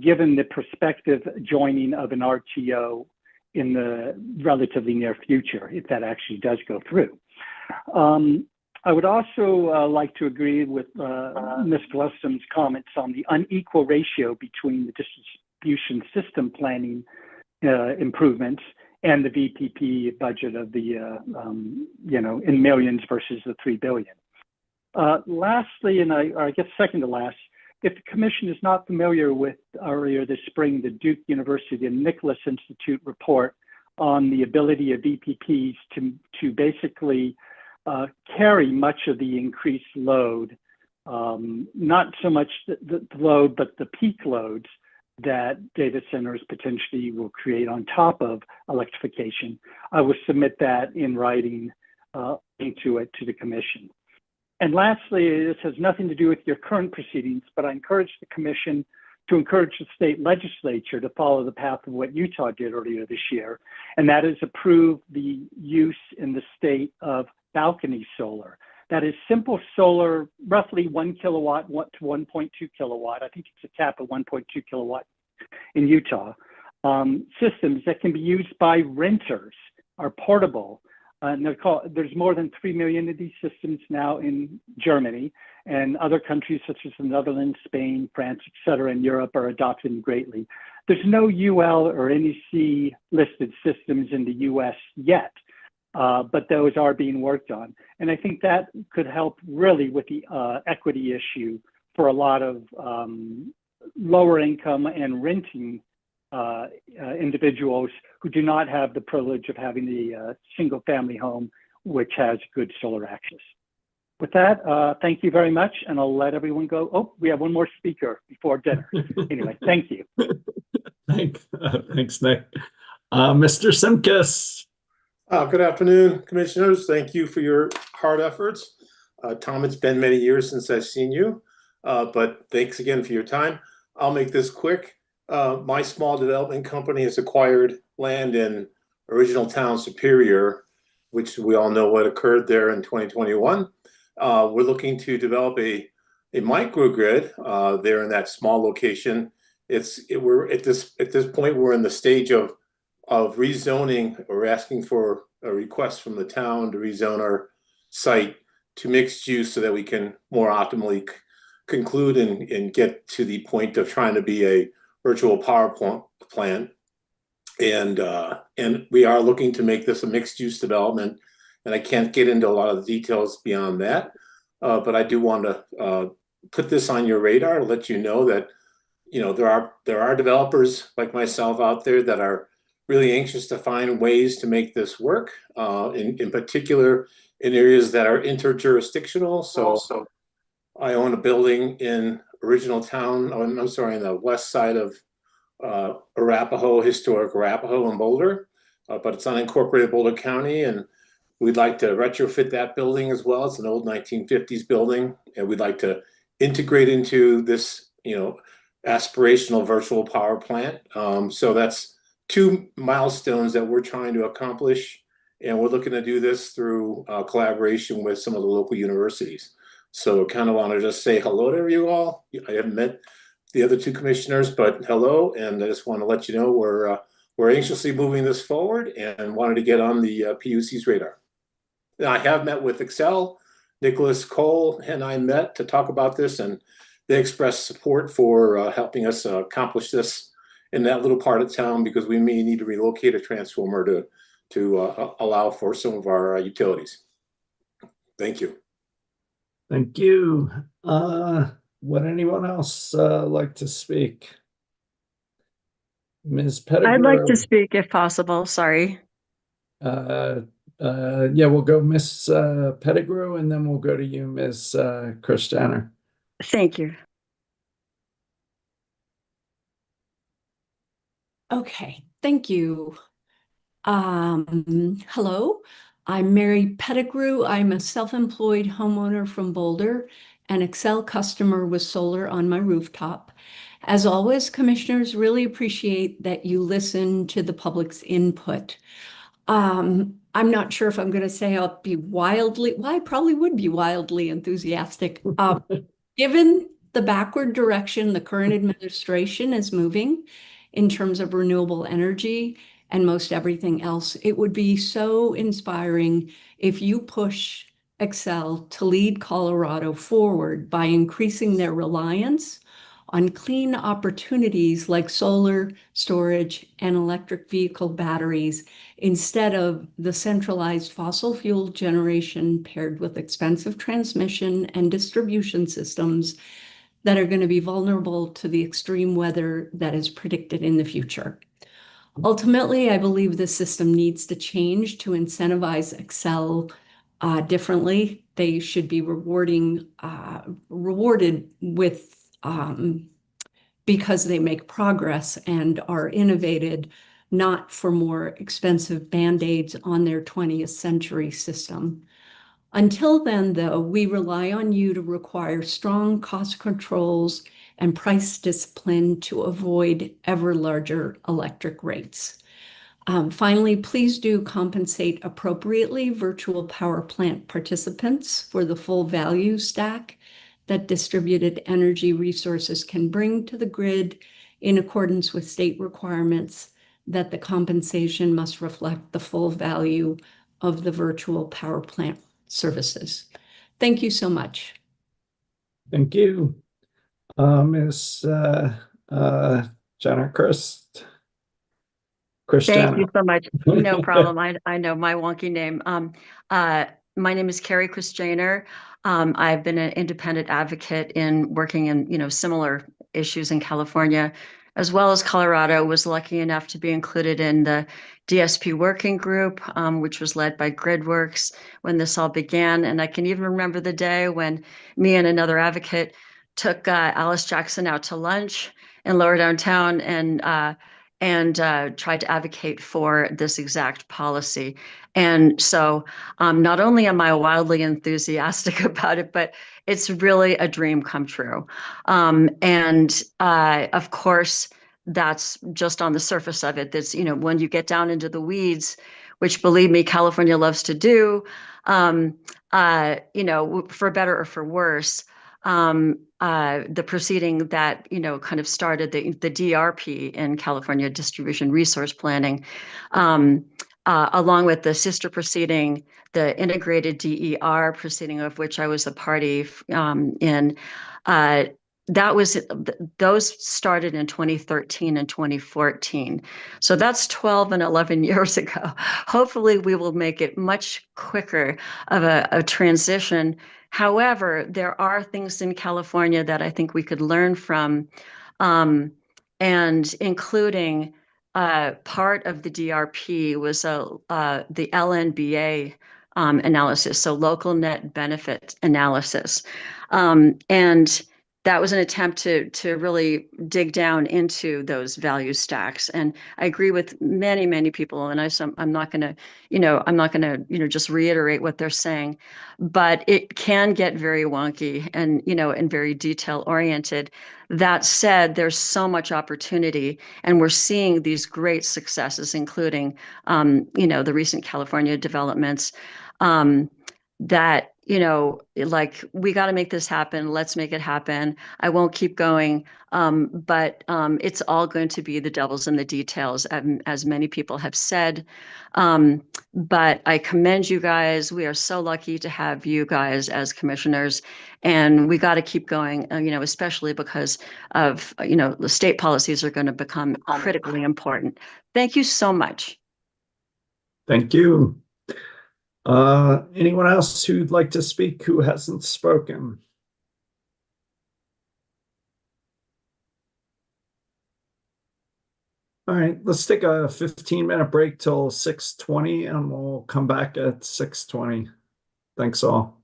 given the prospective joining of an RTO in the relatively near future, if that actually does go through. I would also like to agree with Ms. Glusom's comments on the unequal ratio between the distribution system planning improvements and the VPP budget of the, in millions versus the $3 billion. Lastly, and I guess second to last, if the commission is not familiar with earlier this spring, the Duke University and Nicholas Institute report on the ability of VPPs to basically carry much of the increased load, not so much the load, but the peak loads that data centers potentially will create on top of electrification. I will submit that in writing into it to the commission. And lastly, this has nothing to do with your current proceedings, but I encourage the commission to encourage the state legislature to follow the path of what Utah did earlier this year, and that is approve the use in the state of balcony solar. That is simple solar, roughly 1 kilowatt to 1.2 kilowatt. I think it's a cap of 1.2 kilowatt in Utah. Systems that can be used by renters, are portable. And there's more than 3 million of these systems now in Germany, and other countries such as the Netherlands, Spain, France, et cetera, in Europe are adopting them greatly. There's no UL or NEC listed systems in the US yet. But those are being worked on. And I think that could help really with the equity issue for a lot of lower income and renting individuals who do not have the privilege of having the single family home, which has good solar access. With that, thank you very much, and I'll let everyone go. Oh, we have one more speaker before dinner. Anyway, thank you. Thanks, Nick. Mr. Simkus. Good afternoon, commissioners. Thank you for your hard efforts. Tom, it's been many years since I've seen you, but thanks again for your time. I'll make this quick. My small development company has acquired land in original town Superior, which we all know what occurred there in 2021. We're looking to develop a microgrid there in that small location. We're at this point, we're in the stage of rezoning. We're asking for a request from the town to rezone our site to mixed use so that we can more optimally conclude and get to the point of trying to be a virtual power plant. And we are looking to make this a mixed use development. And I can't get into a lot of the details beyond that, but I do want to put this on your radar to let you know that there are developers like myself out there that are really anxious to find ways to make this work, in particular in areas that are interjurisdictional. So I own a building in original town, on the west side of historic Arapahoe in Boulder, but it's unincorporated Boulder County, and we'd like to retrofit that building as well. It's an old 1950s building, and we'd like to integrate into this, aspirational virtual power plant. So that's 2 milestones that we're trying to accomplish, and we're looking to do this through collaboration with some of the local universities. So kind of want to just say hello to you all. I haven't met the other 2 commissioners, but hello, and I just want to let you know we're anxiously moving this forward and wanted to get on the PUC's radar. And I have met with Excel. Nicholas Cole and I met to talk about this, and they expressed support for helping us accomplish this in that little part of town, because we may need to relocate a transformer to allow for some of our utilities. Thank you. Thank you. Would anyone else like to speak? Ms. Pettigrew. I'd like to speak if possible. Sorry. Yeah, we'll go Ms. Pettigrew, and then we'll go to you, Ms. Christianer. Thank you. Okay, thank you. Hello, I'm Mary Pettigrew. I'm a self-employed homeowner from Boulder, an Excel customer with solar on my rooftop. As always, commissioners, really appreciate that you listen to the public's input. I'm not sure if I'm going to say I'll be I probably would be wildly enthusiastic. Given the backward direction the current administration is moving in terms of renewable energy and most everything else, it would be so inspiring if you push Excel to lead Colorado forward by increasing their reliance on clean opportunities like solar, storage, and electric vehicle batteries, instead of the centralized fossil fuel generation paired with expensive transmission and distribution systems that are going to be vulnerable to the extreme weather that is predicted in the future. Ultimately, I believe the system needs to change to incentivize Excel differently. They should be rewarded with because they make progress and are innovated, not for more expensive band-aids on their 20th century system. Until then, though, we rely on you to require strong cost controls and price discipline to avoid ever larger electric rates. Finally, please do compensate appropriately virtual power plant participants for the full value stack that distributed energy resources can bring to the grid, in accordance with state requirements that the compensation must reflect the full value of the virtual power plant services. Thank you so much. Thank you. Ms. Jenna Christiana. Thank you so much. No problem. I know my wonky name. My name is Carrie Christianer. I've been an independent advocate in working in similar issues in California as well as Colorado, was lucky enough to be included in the DSP working group, which was led by GridWorks when this all began. And I can even remember the day when me and another advocate took Alice Jackson out to lunch in Lower Downtown and tried to advocate for this exact policy. And so not only am I wildly enthusiastic about it, but it's really a dream come true. Of course, that's just on the surface of it. That's, when you get down into the weeds, which believe me, California loves to do, for better or for worse, the proceeding that, kind of started the DRP in California, Distribution Resource Planning, along with the sister proceeding, the integrated DER proceeding, of which I was a party in. Those started in 2013 and 2014. So that's 12 and 11 years ago. Hopefully we will make it much quicker of a transition. However, there are things in California that I think we could learn from, and including part of the DRP was the LNBA analysis, so local net benefit analysis. And that was an attempt to really dig down into those value stacks. And I agree with many, many people, and I'm not going to, just reiterate what they're saying, but it can get very wonky and, and very detail oriented. That said, there's so much opportunity, and we're seeing these great successes, including, the recent California developments, that, like, we got to make this happen. Let's make it happen. I won't keep going, but it's all going to be the devil's in the details, as many people have said. But I commend you guys. We are so lucky to have you guys as commissioners, and we got to keep going, especially because of, the state policies are going to become critically important. Thank you so much. Thank you. Anyone else who'd like to speak who hasn't spoken? All right, let's take a 15-minute break till 6:20, and we'll come back at 6:20. Thanks all.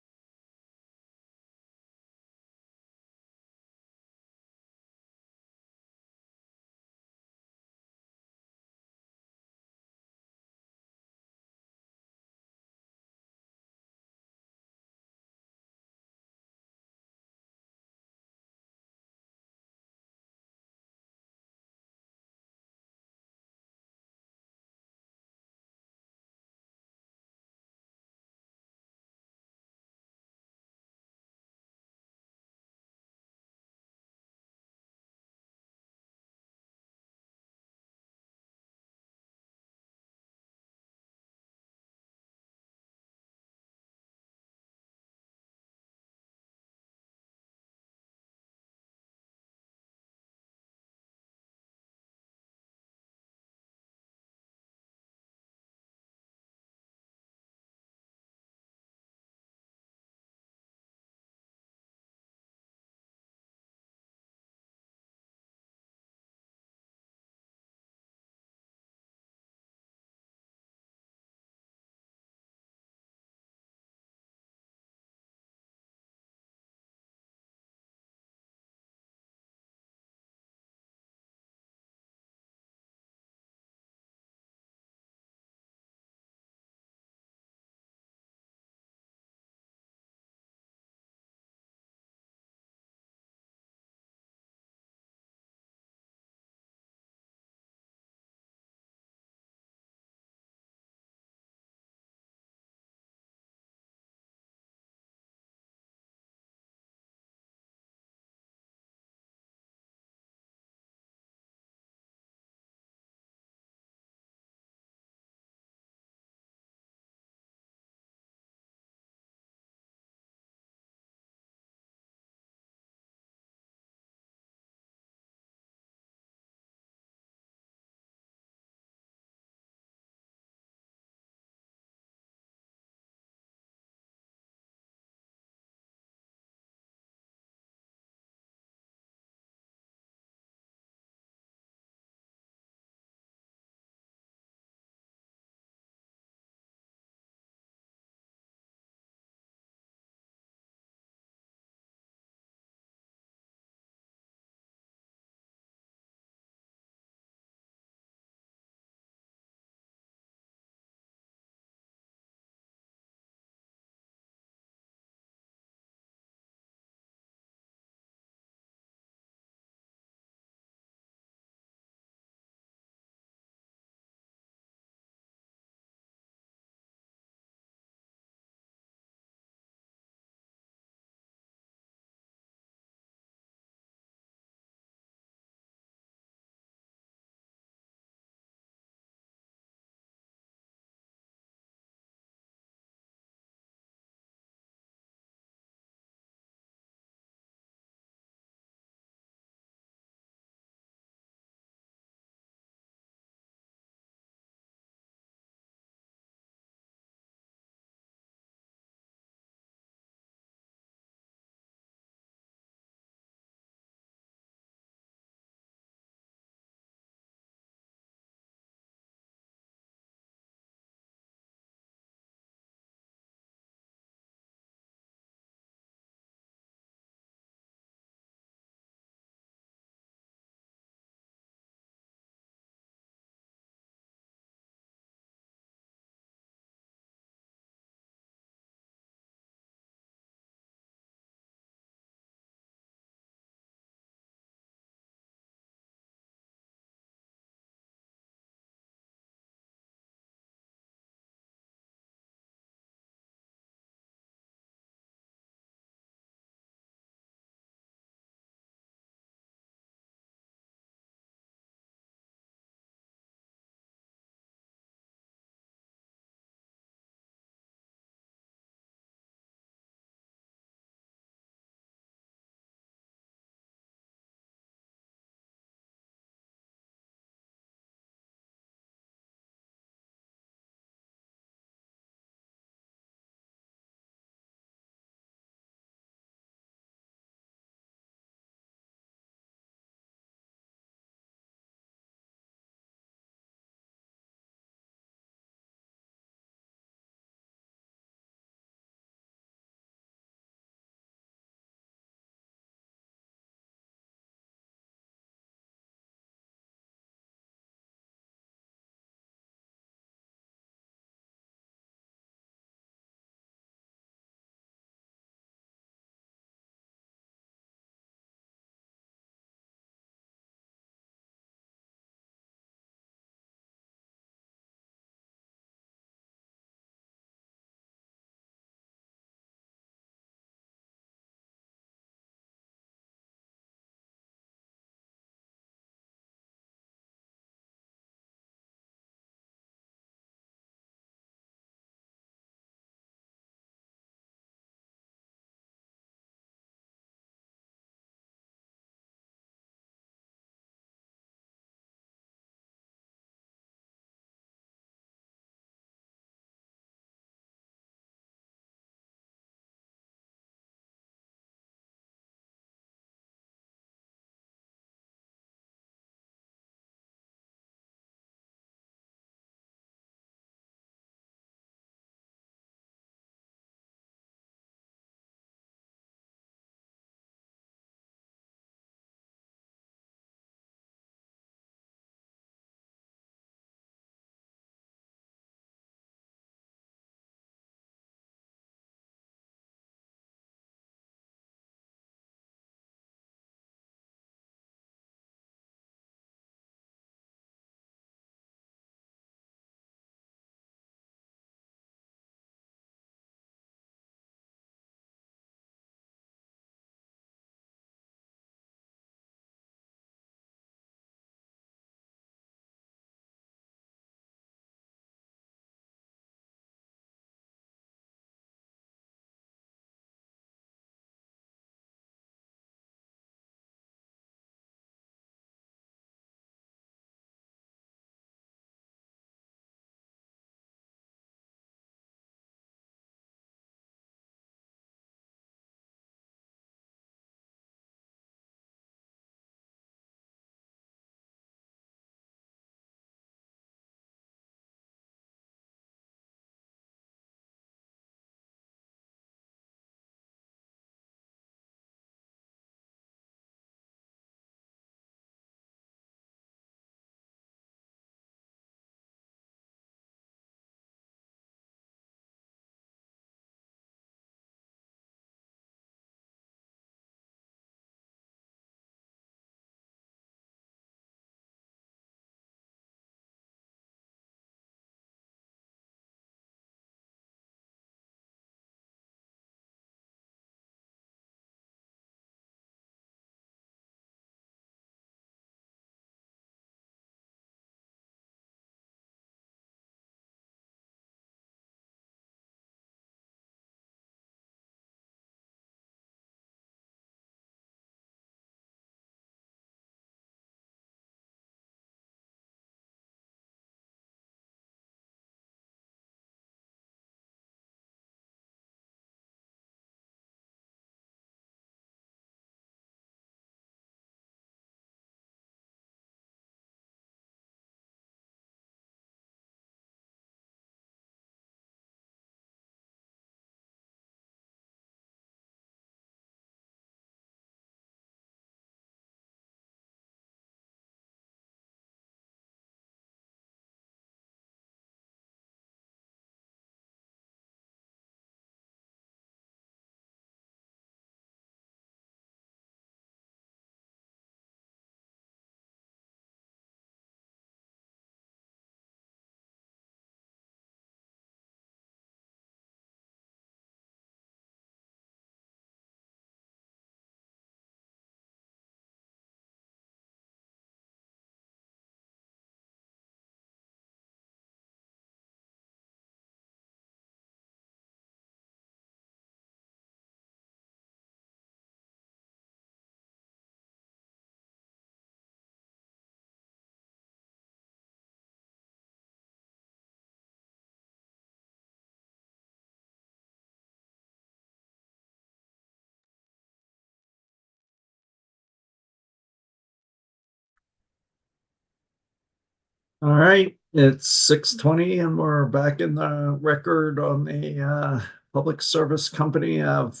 All right, it's 6:20 and we're back in the record on the Public Service Company of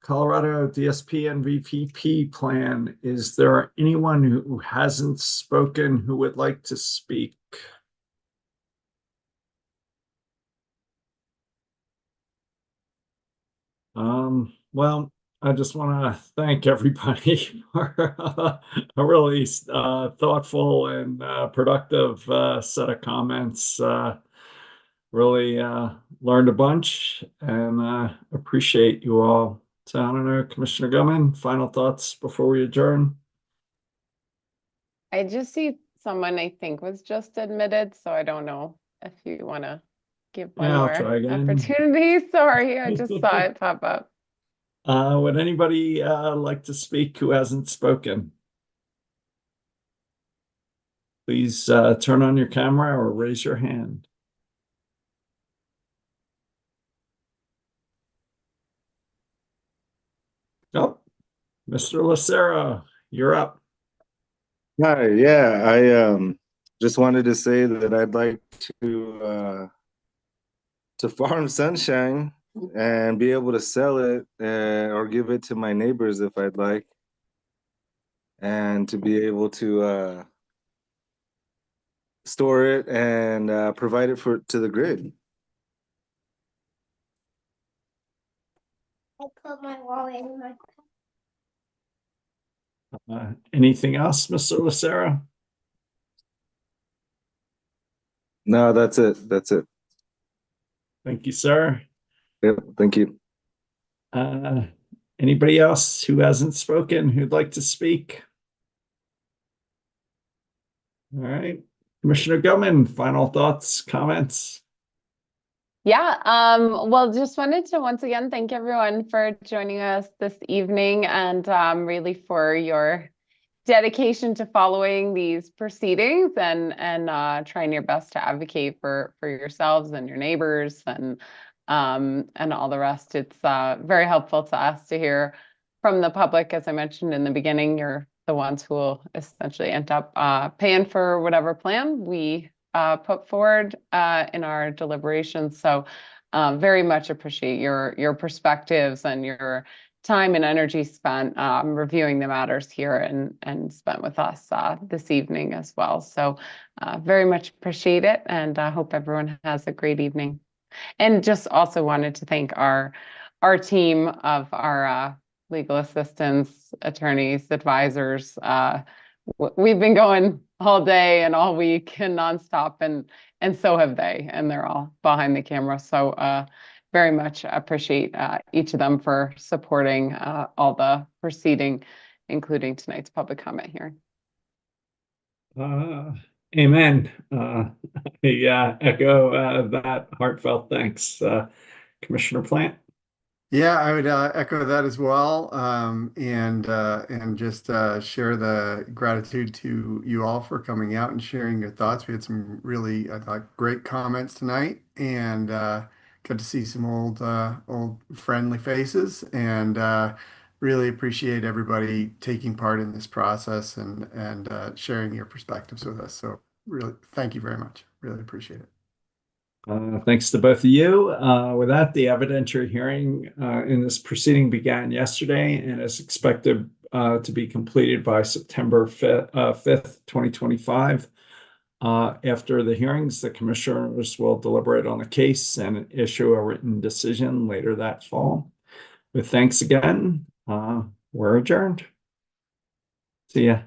Colorado DSP and VPP plan. Is there anyone who hasn't spoken who would like to speak? Well, I just want to thank everybody for a really thoughtful and productive set of comments. Really learned a bunch and appreciate you all. So I don't know, Commissioner Gilman, final thoughts before we adjourn? I just see someone I think was just admitted, so I don't know if you want to give one Yeah, I'll more try again. opportunity. Sorry, I just saw it pop up. Would anybody like to speak who hasn't spoken? Please turn on your camera or raise your hand. Oh, Mr. Lucero, you're up. Hi, yeah, I just wanted to say that I'd like to farm sunshine and be able to sell it or give it to my neighbors if I'd like, and to be able to store it and provide it to the grid. I put my wallet in my. Anything else, Mr. Lucero? No, that's it. That's it. Thank you, sir. Yep, thank you. Anybody else who hasn't spoken who'd like to speak? All right. Commissioner Gilman, final thoughts, comments? Yeah, well, just wanted to once again thank everyone for joining us this evening and really for your dedication to following these proceedings and trying your best to advocate for yourselves and your neighbors and all the rest. It's very helpful to us to hear from the public. As I mentioned in the beginning, you're the ones who will essentially end up paying for whatever plan we put forward in our deliberations. So very much appreciate your perspectives and your time and energy spent reviewing the matters here and spent with us this evening as well. So very much appreciate it, and I hope everyone has a great evening. And just also wanted to thank our team of our legal assistants, attorneys, advisors. We've been going all day and all week and nonstop, and so have they, and they're all behind the camera. So very much appreciate each of them for supporting all the proceeding, including tonight's public comment hearing. Amen. I echo that heartfelt thanks. Commissioner Plant? Yeah, I would echo that as well, and just share the gratitude to you all for coming out and sharing your thoughts. We had some really, I thought, great comments tonight, and got to see some old friendly faces, and really appreciate everybody taking part in this process and sharing your perspectives with us. So really, thank you very much. Really appreciate it. Thanks to both of you. With that, the evidentiary hearing in this proceeding began yesterday and is expected to be completed by September 5th, 2025. After the hearings, the commissioners will deliberate on the case and issue a written decision later that fall. With thanks again, we're adjourned. See ya.